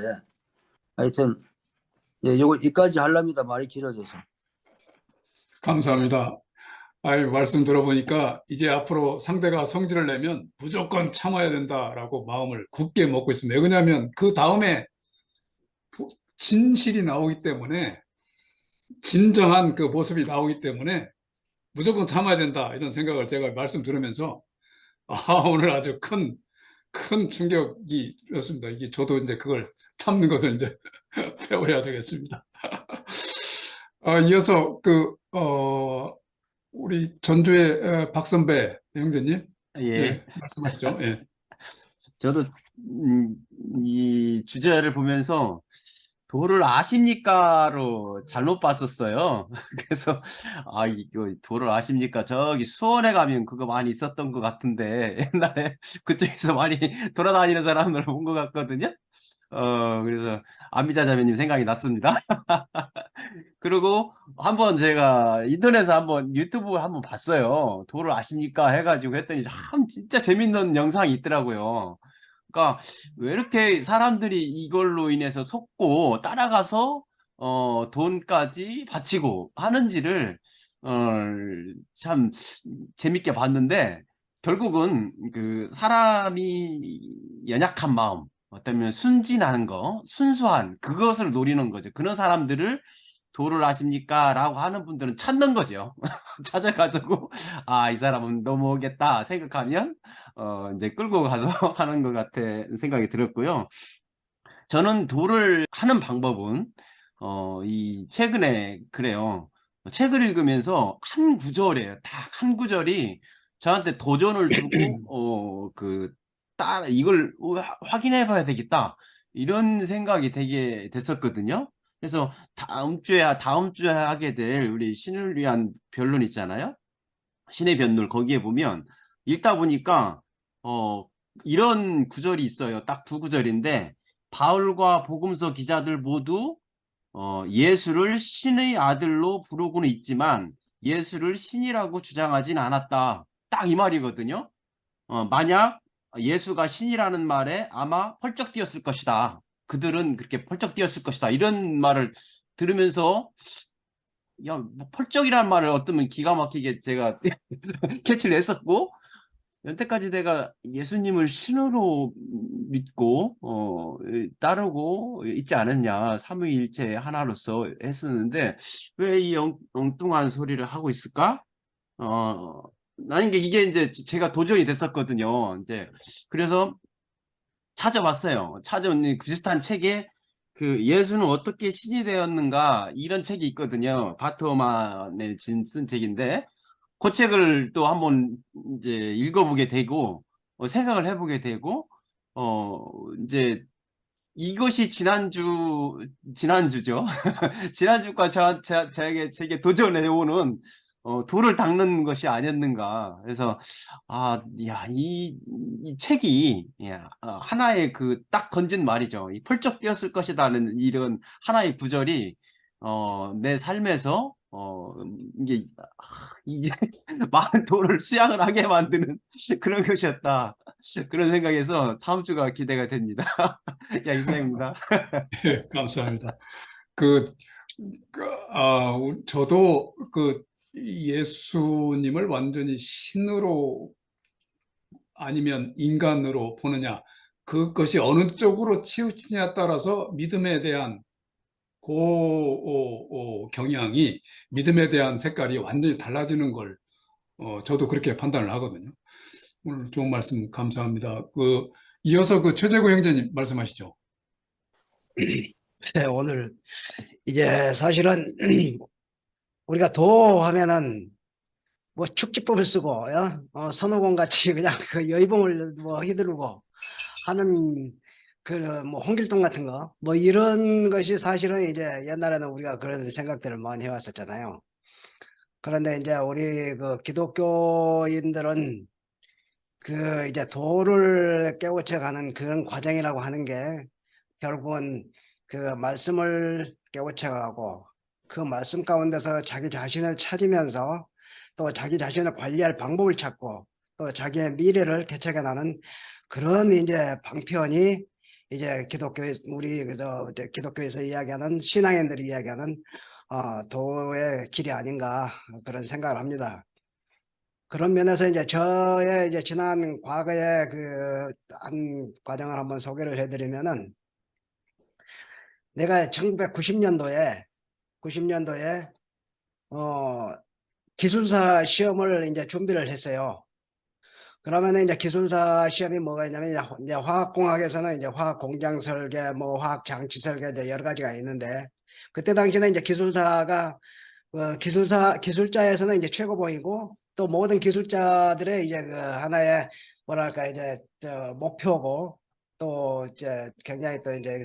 하여튼 요거 여기까지 하려합니다. 말이 길어져서. 감사합니다. 말씀 들어보니까 이제 앞으로 상대가 성질을 내면 무조건 참아야 된다라고 마음을 굳게 먹고 있습니다. 왜냐하면 그 다음에 진실이 나오기 때문에, 진정한 그 모습이 나오기 때문에 무조건 참아야 된다, 이런 생각을 제가 말씀 들으면서 오늘 아주 큰 충격이었습니다. 이게 저도 이제 그걸 참는 것을 이제 배워야 되겠습니다. 이어서 우리 전주의 박선배 형제님, 예. 말씀하시죠. 예. 저도 이 주제를 보면서 도를 아십니까로 잘못 봤었어요. 그래서 이거 도를 아십니까? 저기 수원에 가면 그거 많이 있었던 것 같은데 옛날에 그쪽에서 많이 돌아다니는 사람을 본 것 같거든요. 그래서 안미자 자매님 생각이 났습니다. 그리고 한번 제가 인터넷에 한번 유튜브 한번 봤어요. 도를 아십니까? 해가지고 했더니 참 진짜 재밌는 영상이 있더라고요. 그러니까 왜 이렇게 사람들이 이걸로 인해서 속고 따라가서 돈까지 바치고 하는지를 참 재밌게 봤는데, 결국은 그 사람이 연약한 마음, 어쩌면 순진한 거, 순수한 그것을 노리는 거죠. 그런 사람들을 도를 아십니까? 라고 하는 분들은 찾는 거죠. 찾아가지고 이 사람은 넘어오겠다 생각하면 이제 끌고 가서 하는 것 같아 생각이 들었고요. 저는 도를 하는 방법은 이 최근에 그래요. 책을 읽으면서 한 구절이에요. 딱 한 구절이 저한테 도전을 주고 이걸 확인해 봐야 되겠다, 이런 생각이 되게 됐었거든요. 그래서 다음 주에 하게 될 우리 신을 위한 변론 있잖아요. 신의 변론, 거기에 보면 읽다 보니까 이런 구절이 있어요. 딱 두 구절인데, 바울과 복음서 기자들 모두 예수를 신의 아들로 부르고는 있지만 예수를 신이라고 주장하진 않았다. 딱 이 말이거든요. 만약 예수가 신이라는 말에 아마 펄쩍 뛰었을 것이다. 그들은 그렇게 펄쩍 뛰었을 것이다. 이런 말을 들으면서 뭐 펄쩍이라는 말을 어쩌면 기가 막히게 제가 캐치를 했었고, 여태까지 내가 예수님을 신으로 믿고 따르고 있지 않았냐, 삼위일체 하나로서 했었는데 왜 이 엉뚱한 소리를 하고 있을까? 나는 이게 이제 제가 도전이 됐었거든요. 이제 그래서 찾아봤어요. 찾아온 비슷한 책에 그 예수는 어떻게 신이 되었는가, 이런 책이 있거든요. 바트만의 쓴 책인데, 그 책을 또 한번 이제 읽어보게 되고 생각을 해보게 되고, 이제 이것이 지난주죠. 지난주가 제게 도전해오는 도를 닦는 것이 아니었는가. 그래서 이 책이 하나의 그 딱 건진 말이죠. 이 펄쩍 뛰었을 것이다는 이런 하나의 구절이 내 삶에서 이게 이게 많은 돈을 수양을 하게 만드는 그런 것이었다. 그런 생각에서 다음 주가 기대가 됩니다. 야, 이상입니다. 예, 감사합니다. 그, 저도 그 예수님을 완전히 신으로 아니면 인간으로 보느냐, 그것이 어느 쪽으로 치우치냐에 따라서 믿음에 대한 경향이, 믿음에 대한 색깔이 완전히 달라지는 걸 저도 그렇게 판단을 하거든요. 오늘 좋은 말씀 감사합니다. 이어서 그 최재구 형제님 말씀하시죠. 네, 오늘 이제 사실은 우리가 도 하면은 뭐 축지법을 쓰고 선호공 같이 그냥 그 여의봉을 뭐 휘두르고 하는 그 뭐 홍길동 같은 거 뭐 이런 것이 사실은 이제 옛날에는 우리가 그런 생각들을 많이 해왔었잖아요. 그런데 이제 우리 그 기독교인들은 그 이제 도를 깨우쳐 가는 그런 과정이라고 하는 게 결국은 그 말씀을 깨우쳐가고 그 말씀 가운데서 자기 자신을 찾으면서 또 자기 자신을 관리할 방법을 찾고 또 자기의 미래를 개척해 나가는 그런 이제 방편이 이제 우리 이제 기독교에서 이야기하는 신앙인들이 이야기하는 도의 길이 아닌가 그런 생각을 합니다. 그런 면에서 이제 저의 이제 지난 과거의 그 한 과정을 한번 소개를 해드리면은 내가 1990년도에 기술사 시험을 이제 준비를 했어요. 그러면 이제 기술사 시험이 뭐가 있냐면 이제 화학공학에서는 이제 화학 공장 설계, 뭐 화학 장치 설계 이제 여러 가지가 있는데 그때 당시에는 이제 기술사가 기술자에서는 이제 최고봉이고 또 모든 기술자들의 이제 그 하나의 뭐랄까 이제 목표고 또 이제 굉장히 또 이제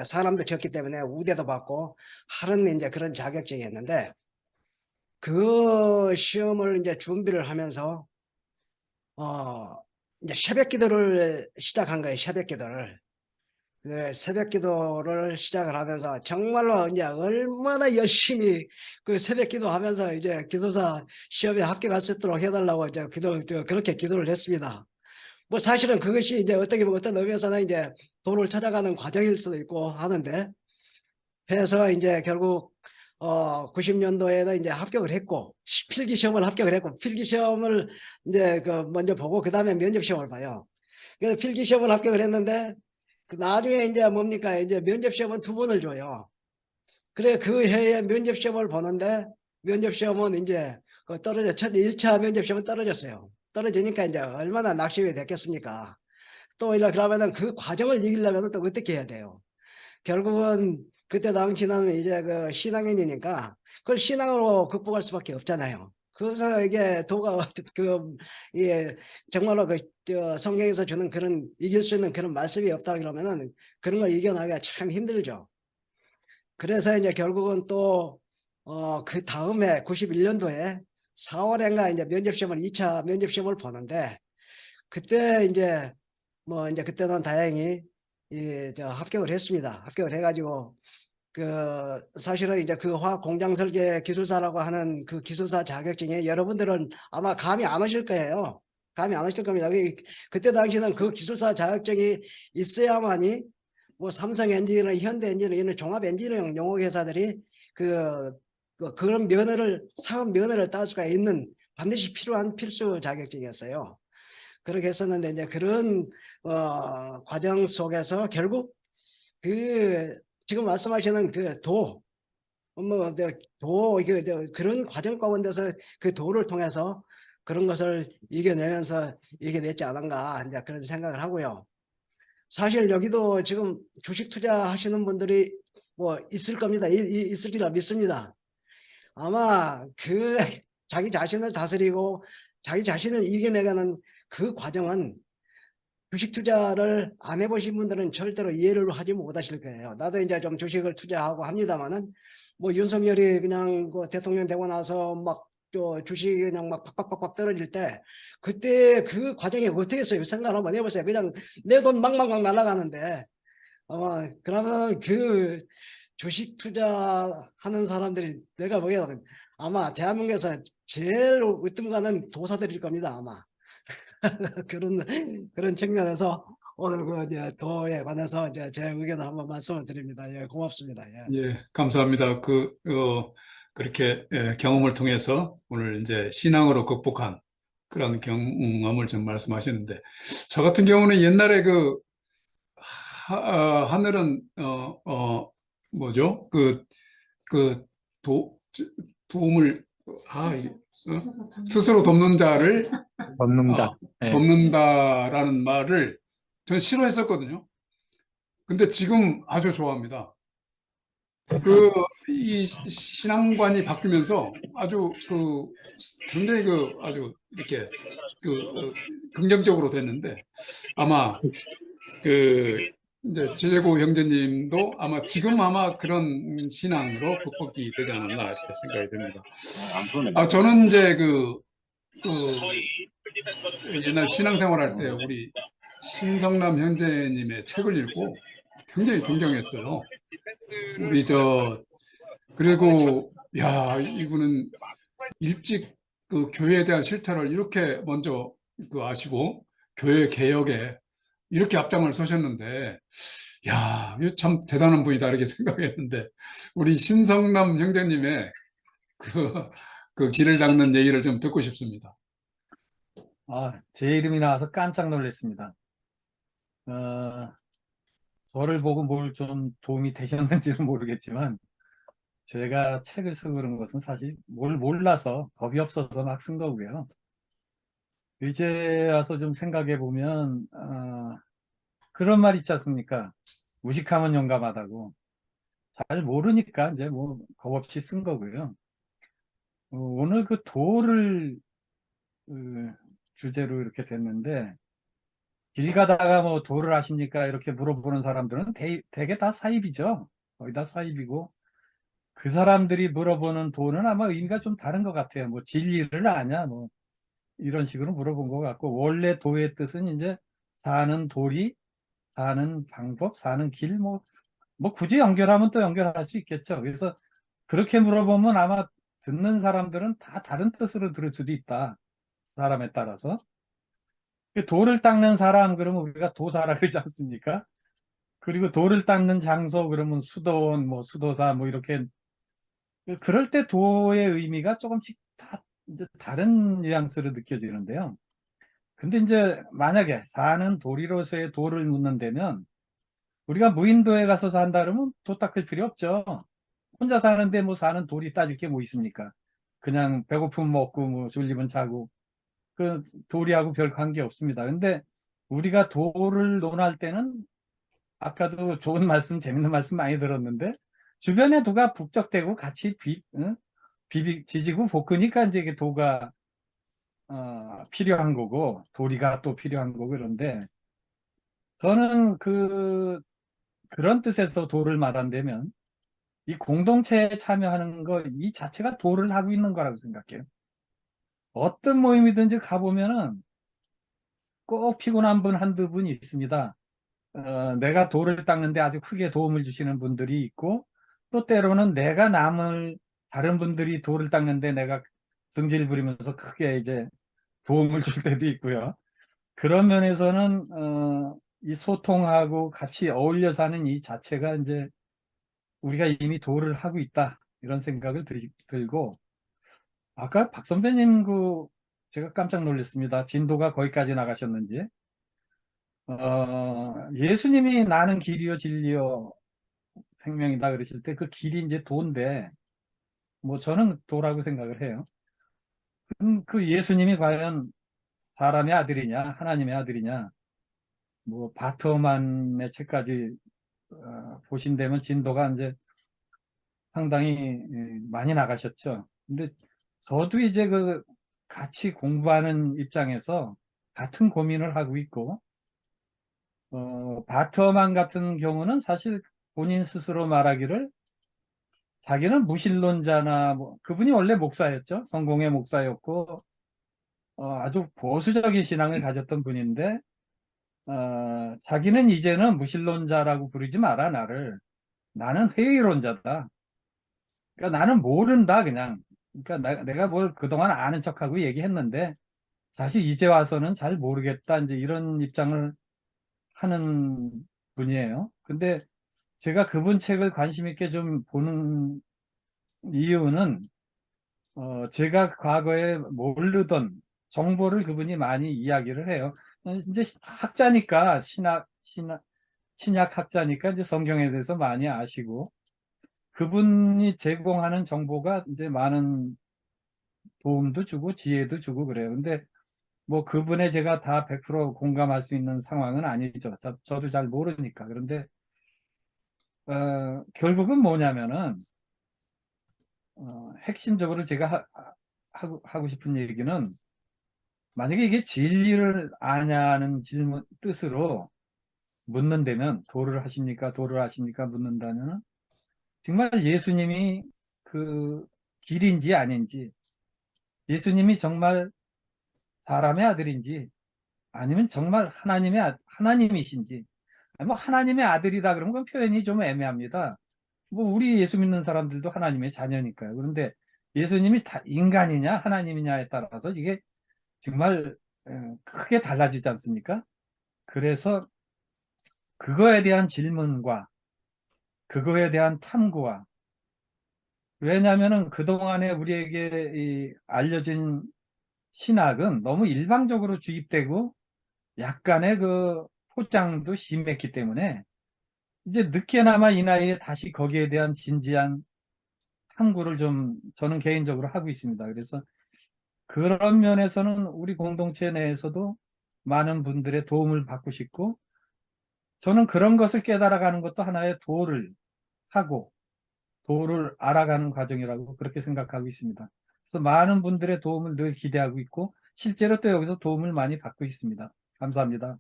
사람도 적기 때문에 우대도 받고 하는 이제 그런 자격증이었는데 그 시험을 이제 준비를 하면서 이제 새벽 기도를 시작한 거예요. 새벽 기도를. 그 새벽 기도를 시작을 하면서 정말로 이제 얼마나 열심히 그 새벽 기도하면서 이제 기도사 시험에 합격할 수 있도록 해달라고 이제 그렇게 기도를 했습니다. 뭐 사실은 그것이 이제 어떻게 보면 어떤 의미에서는 이제 도를 찾아가는 과정일 수도 있고 하는데 해서 이제 결국 90년도에는 이제 합격을 했고 필기 시험을 합격을 했고 필기 시험을 이제 그 먼저 보고 그 다음에 면접 시험을 봐요. 그래서 필기 시험을 합격을 했는데 그 나중에 이제 뭡니까 이제 면접 시험은 2번을 줘요. 그래 그 해에 면접 시험을 보는데 면접 시험은 이제 떨어져 첫 1차 면접 시험은 떨어졌어요. 떨어지니까 이제 얼마나 낙심이 됐겠습니까? 또 그러면은 그 과정을 이기려면 또 어떻게 해야 돼요? 결국은 그때 당시는 이제 그 신앙인이니까 그걸 신앙으로 극복할 수밖에 없잖아요. 그래서 이게 도가 예, 정말로 성경에서 주는 그런 이길 수 있는 그런 말씀이 없다 그러면은 그런 걸 이겨나기가 참 힘들죠. 그래서 이제 결국은 또 그 다음에 91년도에 4월인가 이제 면접시험을 2차 면접시험을 보는데 그때 이제 이제 그때는 다행히 합격을 했습니다. 합격을 해가지고 사실은 이제 그 화학 공장 설계 기술사라고 하는 그 기술사 자격증에 여러분들은 아마 감이 안 오실 거예요. 감이 안 오실 겁니다. 그때 당시에는 그 기술사 자격증이 있어야만이 삼성 엔지니어링, 현대 엔지니어링 이런 종합 엔지니어링 용어 회사들이 그런 사업 면허를 딸 수가 있는 반드시 필요한 필수 자격증이었어요. 그렇게 했었는데 이제 그런 과정 속에서 결국 지금 말씀하시는 그런 과정 가운데서 그 도를 통해서 그런 것을 이겨내면서 이겨냈지 않은가 이제 그런 생각을 하고요. 사실 여기도 지금 주식 투자하시는 분들이 있을 겁니다. 있으리라 믿습니다. 아마 자기 자신을 다스리고 자기 자신을 이겨내가는 그 과정은 주식 투자를 안 해보신 분들은 절대로 이해를 하지 못하실 거예요. 나도 이제 좀 주식을 투자하고 합니다만은 윤석열이 그냥 대통령 되고 나서 막 주식이 그냥 막 팍팍팍팍 떨어질 때 그때 그 과정이 어떻게 했어요? 생각 한번 해보세요. 그냥 내 돈 막막막 날아가는데 그러면 주식 투자하는 사람들이 내가 보기에는 아마 대한민국에서 제일 으뜸가는 도사들일 겁니다, 아마. 그런 측면에서 오늘 그 이제 도에 관해서 이제 제 의견을 한번 말씀을 드립니다. 예, 고맙습니다. 예. 예, 감사합니다. 그렇게 경험을 통해서 오늘 이제 신앙으로 극복한 그런 경험을 좀 말씀하시는데, 저 같은 경우는 옛날에 하늘은, 뭐죠? 도, 도움을, 스스로 돕는 자를 돕는다. 예. 돕는다라는 말을 전 싫어했었거든요. 근데 지금 아주 좋아합니다. 이 신앙관이 바뀌면서 아주 굉장히 아주 이렇게 긍정적으로 됐는데, 아마 이제 제재고 형제님도 아마 그런 신앙으로 극복이 되지 않았나 이렇게 생각이 듭니다. 저는 이제 옛날 신앙생활 할 때 우리 신성남 형제님의 책을 읽고 굉장히 존경했어요. 그리고 야, 이분은 일찍 교회에 대한 실태를 이렇게 먼저 아시고 교회 개혁에 이렇게 앞장을 서셨는데, 야, 이거 참 대단한 분이다 이렇게 생각했는데, 우리 신성남 형제님의 그 길을 닦는 얘기를 좀 듣고 싶습니다. 제 이름이 나와서 깜짝 놀랐습니다. 저를 보고 뭘 좀 도움이 되셨는지는 모르겠지만, 제가 책을 쓰고 그런 것은 사실 뭘 몰라서 겁이 없어서 막 쓴 거고요. 이제 와서 좀 생각해 보면, 그런 말 있지 않습니까? 무식하면 용감하다고. 잘 모르니까 이제 뭐 겁 없이 쓴 거고요. 오늘 그 도를 주제로 이렇게 됐는데, 길 가다가 뭐 도를 아십니까? 이렇게 물어보는 사람들은 대개 다 사입이죠. 거의 다 사입이고, 그 사람들이 물어보는 도는 아마 의미가 좀 다른 것 같아요. 뭐 진리를 아냐? 뭐 이런 식으로 물어본 것 같고, 원래 도의 뜻은 이제 사는 도리, 사는 방법, 사는 길, 뭐 굳이 연결하면 또 연결할 수 있겠죠. 그래서 그렇게 물어보면 아마 듣는 사람들은 다 다른 뜻으로 들을 수도 있다. 사람에 따라서. 돌을 닦는 사람 그러면 우리가 도사라 그러지 않습니까? 그리고 돌을 닦는 장소 그러면 수도원, 뭐 수도사 뭐 이렇게, 그럴 때 도의 의미가 조금씩 다 이제 다른 뉘앙스로 느껴지는데요. 근데 이제 만약에 사는 도리로서의 도를 묻는다면, 우리가 무인도에 가서 산다 그러면 도 닦을 필요 없죠. 혼자 사는데 뭐 사는 돌이 따질 게 뭐 있습니까? 그냥 배고프면 먹고 뭐 졸리면 자고, 그 도리하고 별 관계 없습니다. 근데 우리가 도를 논할 때는, 아까도 좋은 말씀, 재밌는 말씀 많이 들었는데, 주변에 도가 북적대고 같이 지지고 볶으니까 이제 이게 도가 필요한 거고, 도리가 또 필요한 거고. 그런데 저는 그런 뜻에서 도를 말한다면, 이 공동체에 참여하는 거 이 자체가 도를 하고 있는 거라고 생각해요. 어떤 모임이든지 가보면은 꼭 피곤한 분 한두 분 있습니다. 내가 돌을 닦는데 아주 크게 도움을 주시는 분들이 있고, 또 때로는 다른 분들이 돌을 닦는데 내가 성질 부리면서 크게 이제 도움을 줄 때도 있고요. 그런 면에서는 이 소통하고 같이 어울려 사는 이 자체가 이제 우리가 이미 도를 하고 있다, 이런 생각을 들고, 아까 박 선배님 제가 깜짝 놀랐습니다. 진도가 거기까지 나가셨는지. 예수님이 나는 길이요 진리요 생명이다 그러실 때 그 길이 이제 도인데, 뭐 저는 도라고 생각을 해요. 그 예수님이 과연 사람의 아들이냐 하나님의 아들이냐, 뭐 바트만의 책까지 보신다면 진도가 이제 상당히 많이 나가셨죠. 근데 저도 이제 같이 공부하는 입장에서 같은 고민을 하고 있고, 바트만 같은 경우는 사실 본인 스스로 말하기를 자기는 무신론자나, 그분이 원래 목사였죠. 성공의 목사였고, 아주 보수적인 신앙을 가졌던 분인데, 자기는 이제는 무신론자라고 부르지 마라, 나를. 나는 회의론자다. 그러니까 나는 모른다, 그냥. 그러니까 내가 뭘 그동안 아는 척하고 얘기했는데, 사실 이제 와서는 잘 모르겠다, 이제 이런 입장을 하는 분이에요. 근데 제가 그분 책을 관심 있게 좀 보는 이유는, 제가 과거에 모르던 정보를 그분이 많이 이야기를 해요. 이제 학자니까, 신약 학자니까 이제 성경에 대해서 많이 아시고, 그분이 제공하는 정보가 이제 많은 도움도 주고 지혜도 주고 그래요. 근데 뭐 그분의 제가 다 100% 공감할 수 있는 상황은 아니죠. 저도 잘 모르니까. 그런데 결국은 뭐냐면은 핵심적으로 제가 하고 싶은 얘기는, 만약에 이게 진리를 아냐는 질문 뜻으로 묻는다면, 도를 하십니까? 도를 하십니까? 묻는다면 정말 예수님이 그 길인지 아닌지, 예수님이 정말 사람의 아들인지, 아니면 정말 하나님이신지. 뭐 하나님의 아들이다 그러면 그 표현이 좀 애매합니다. 뭐 우리 예수 믿는 사람들도 하나님의 자녀니까요. 그런데 예수님이 다 인간이냐 하나님이냐에 따라서 이게 정말 크게 달라지지 않습니까? 그래서 그거에 대한 질문과 그거에 대한 탐구와, 왜냐하면은 그동안에 우리에게 알려진 신학은 너무 일방적으로 주입되고 약간의 그 포장도 심했기 때문에, 이제 늦게나마 이 나이에 다시 거기에 대한 진지한 탐구를 좀 저는 개인적으로 하고 있습니다. 그래서 그런 면에서는 우리 공동체 내에서도 많은 분들의 도움을 받고 싶고, 저는 그런 것을 깨달아가는 것도 하나의 도를 하고 도를 알아가는 과정이라고 그렇게 생각하고 있습니다. 그래서 많은 분들의 도움을 늘 기대하고 있고, 실제로 또 여기서 도움을 많이 받고 있습니다. 감사합니다.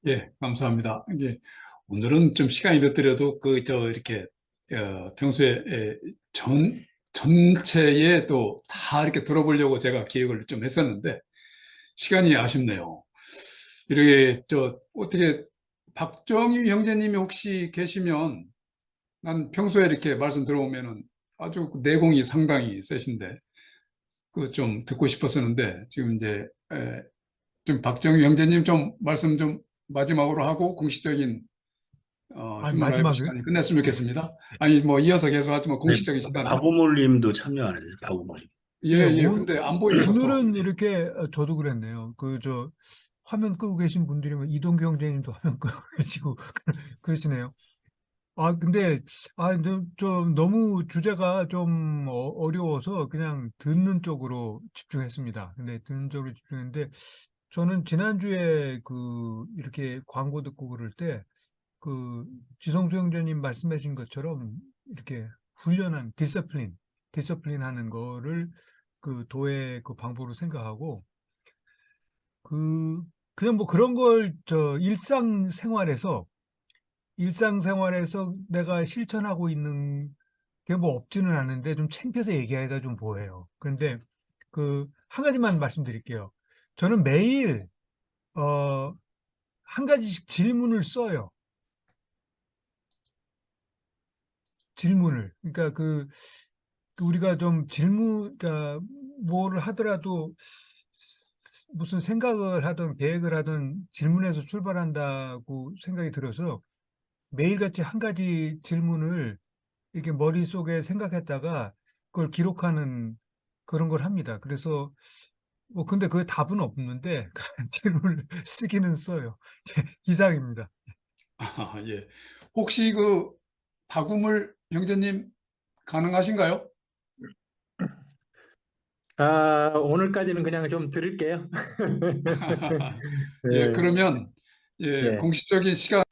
예, 감사합니다. 이게 오늘은 좀 시간이 늦더라도 이렇게 평소에 전체에 또 다 이렇게 들어보려고 제가 기획을 좀 했었는데 시간이 아쉽네요. 이렇게 어떻게 박정희 형제님이 혹시 계시면, 난 평소에 이렇게 말씀 들어보면은 아주 내공이 상당히 세신데 그 좀 듣고 싶었었는데, 지금 이제 좀 박정희 형제님 좀 말씀 좀 마지막으로 하고 공식적인 아니, 휴먼 라이프 마지막에? 시간이 끝났으면 좋겠습니다. 아니 뭐 이어서 계속 하지만 공식적인 시간은 박우몰님도 참여 안 해요. 박우몰. 예, 예, 근데 안 보이셔서. 오늘은 이렇게 저도 그랬네요. 화면 끄고 계신 분들이면 이동규 형제님도 화면 끄고 계시고 그러시네요. 근데 좀 너무 주제가 좀 어려워서 그냥 듣는 쪽으로 집중했습니다. 근데 듣는 쪽으로 집중했는데, 저는 지난주에 이렇게 광고 듣고 그럴 때 지성수 형제님 말씀하신 것처럼 이렇게 훈련한 디서플린 하는 거를 도의 방법으로 생각하고, 그냥 뭐 그런 걸 일상생활에서 내가 실천하고 있는 게 뭐 없지는 않은데 좀 창피해서 얘기하기가 좀 뭐해요. 그런데 한 가지만 말씀드릴게요. 저는 매일 한 가지씩 질문을 써요. 질문을. 그러니까 우리가 좀 그러니까 뭐를 하더라도 무슨 생각을 하든 계획을 하든 질문에서 출발한다고 생각이 들어서, 매일같이 한 가지 질문을 이렇게 머릿속에 생각했다가 그걸 기록하는 그런 걸 합니다. 그래서 근데 그게 답은 없는데 질문을 쓰기는 써요. 이상입니다. 예. 혹시 박우물 형제님 가능하신가요? 오늘까지는 그냥 좀 들을게요. 예, 그러면 예. 공식적인 시간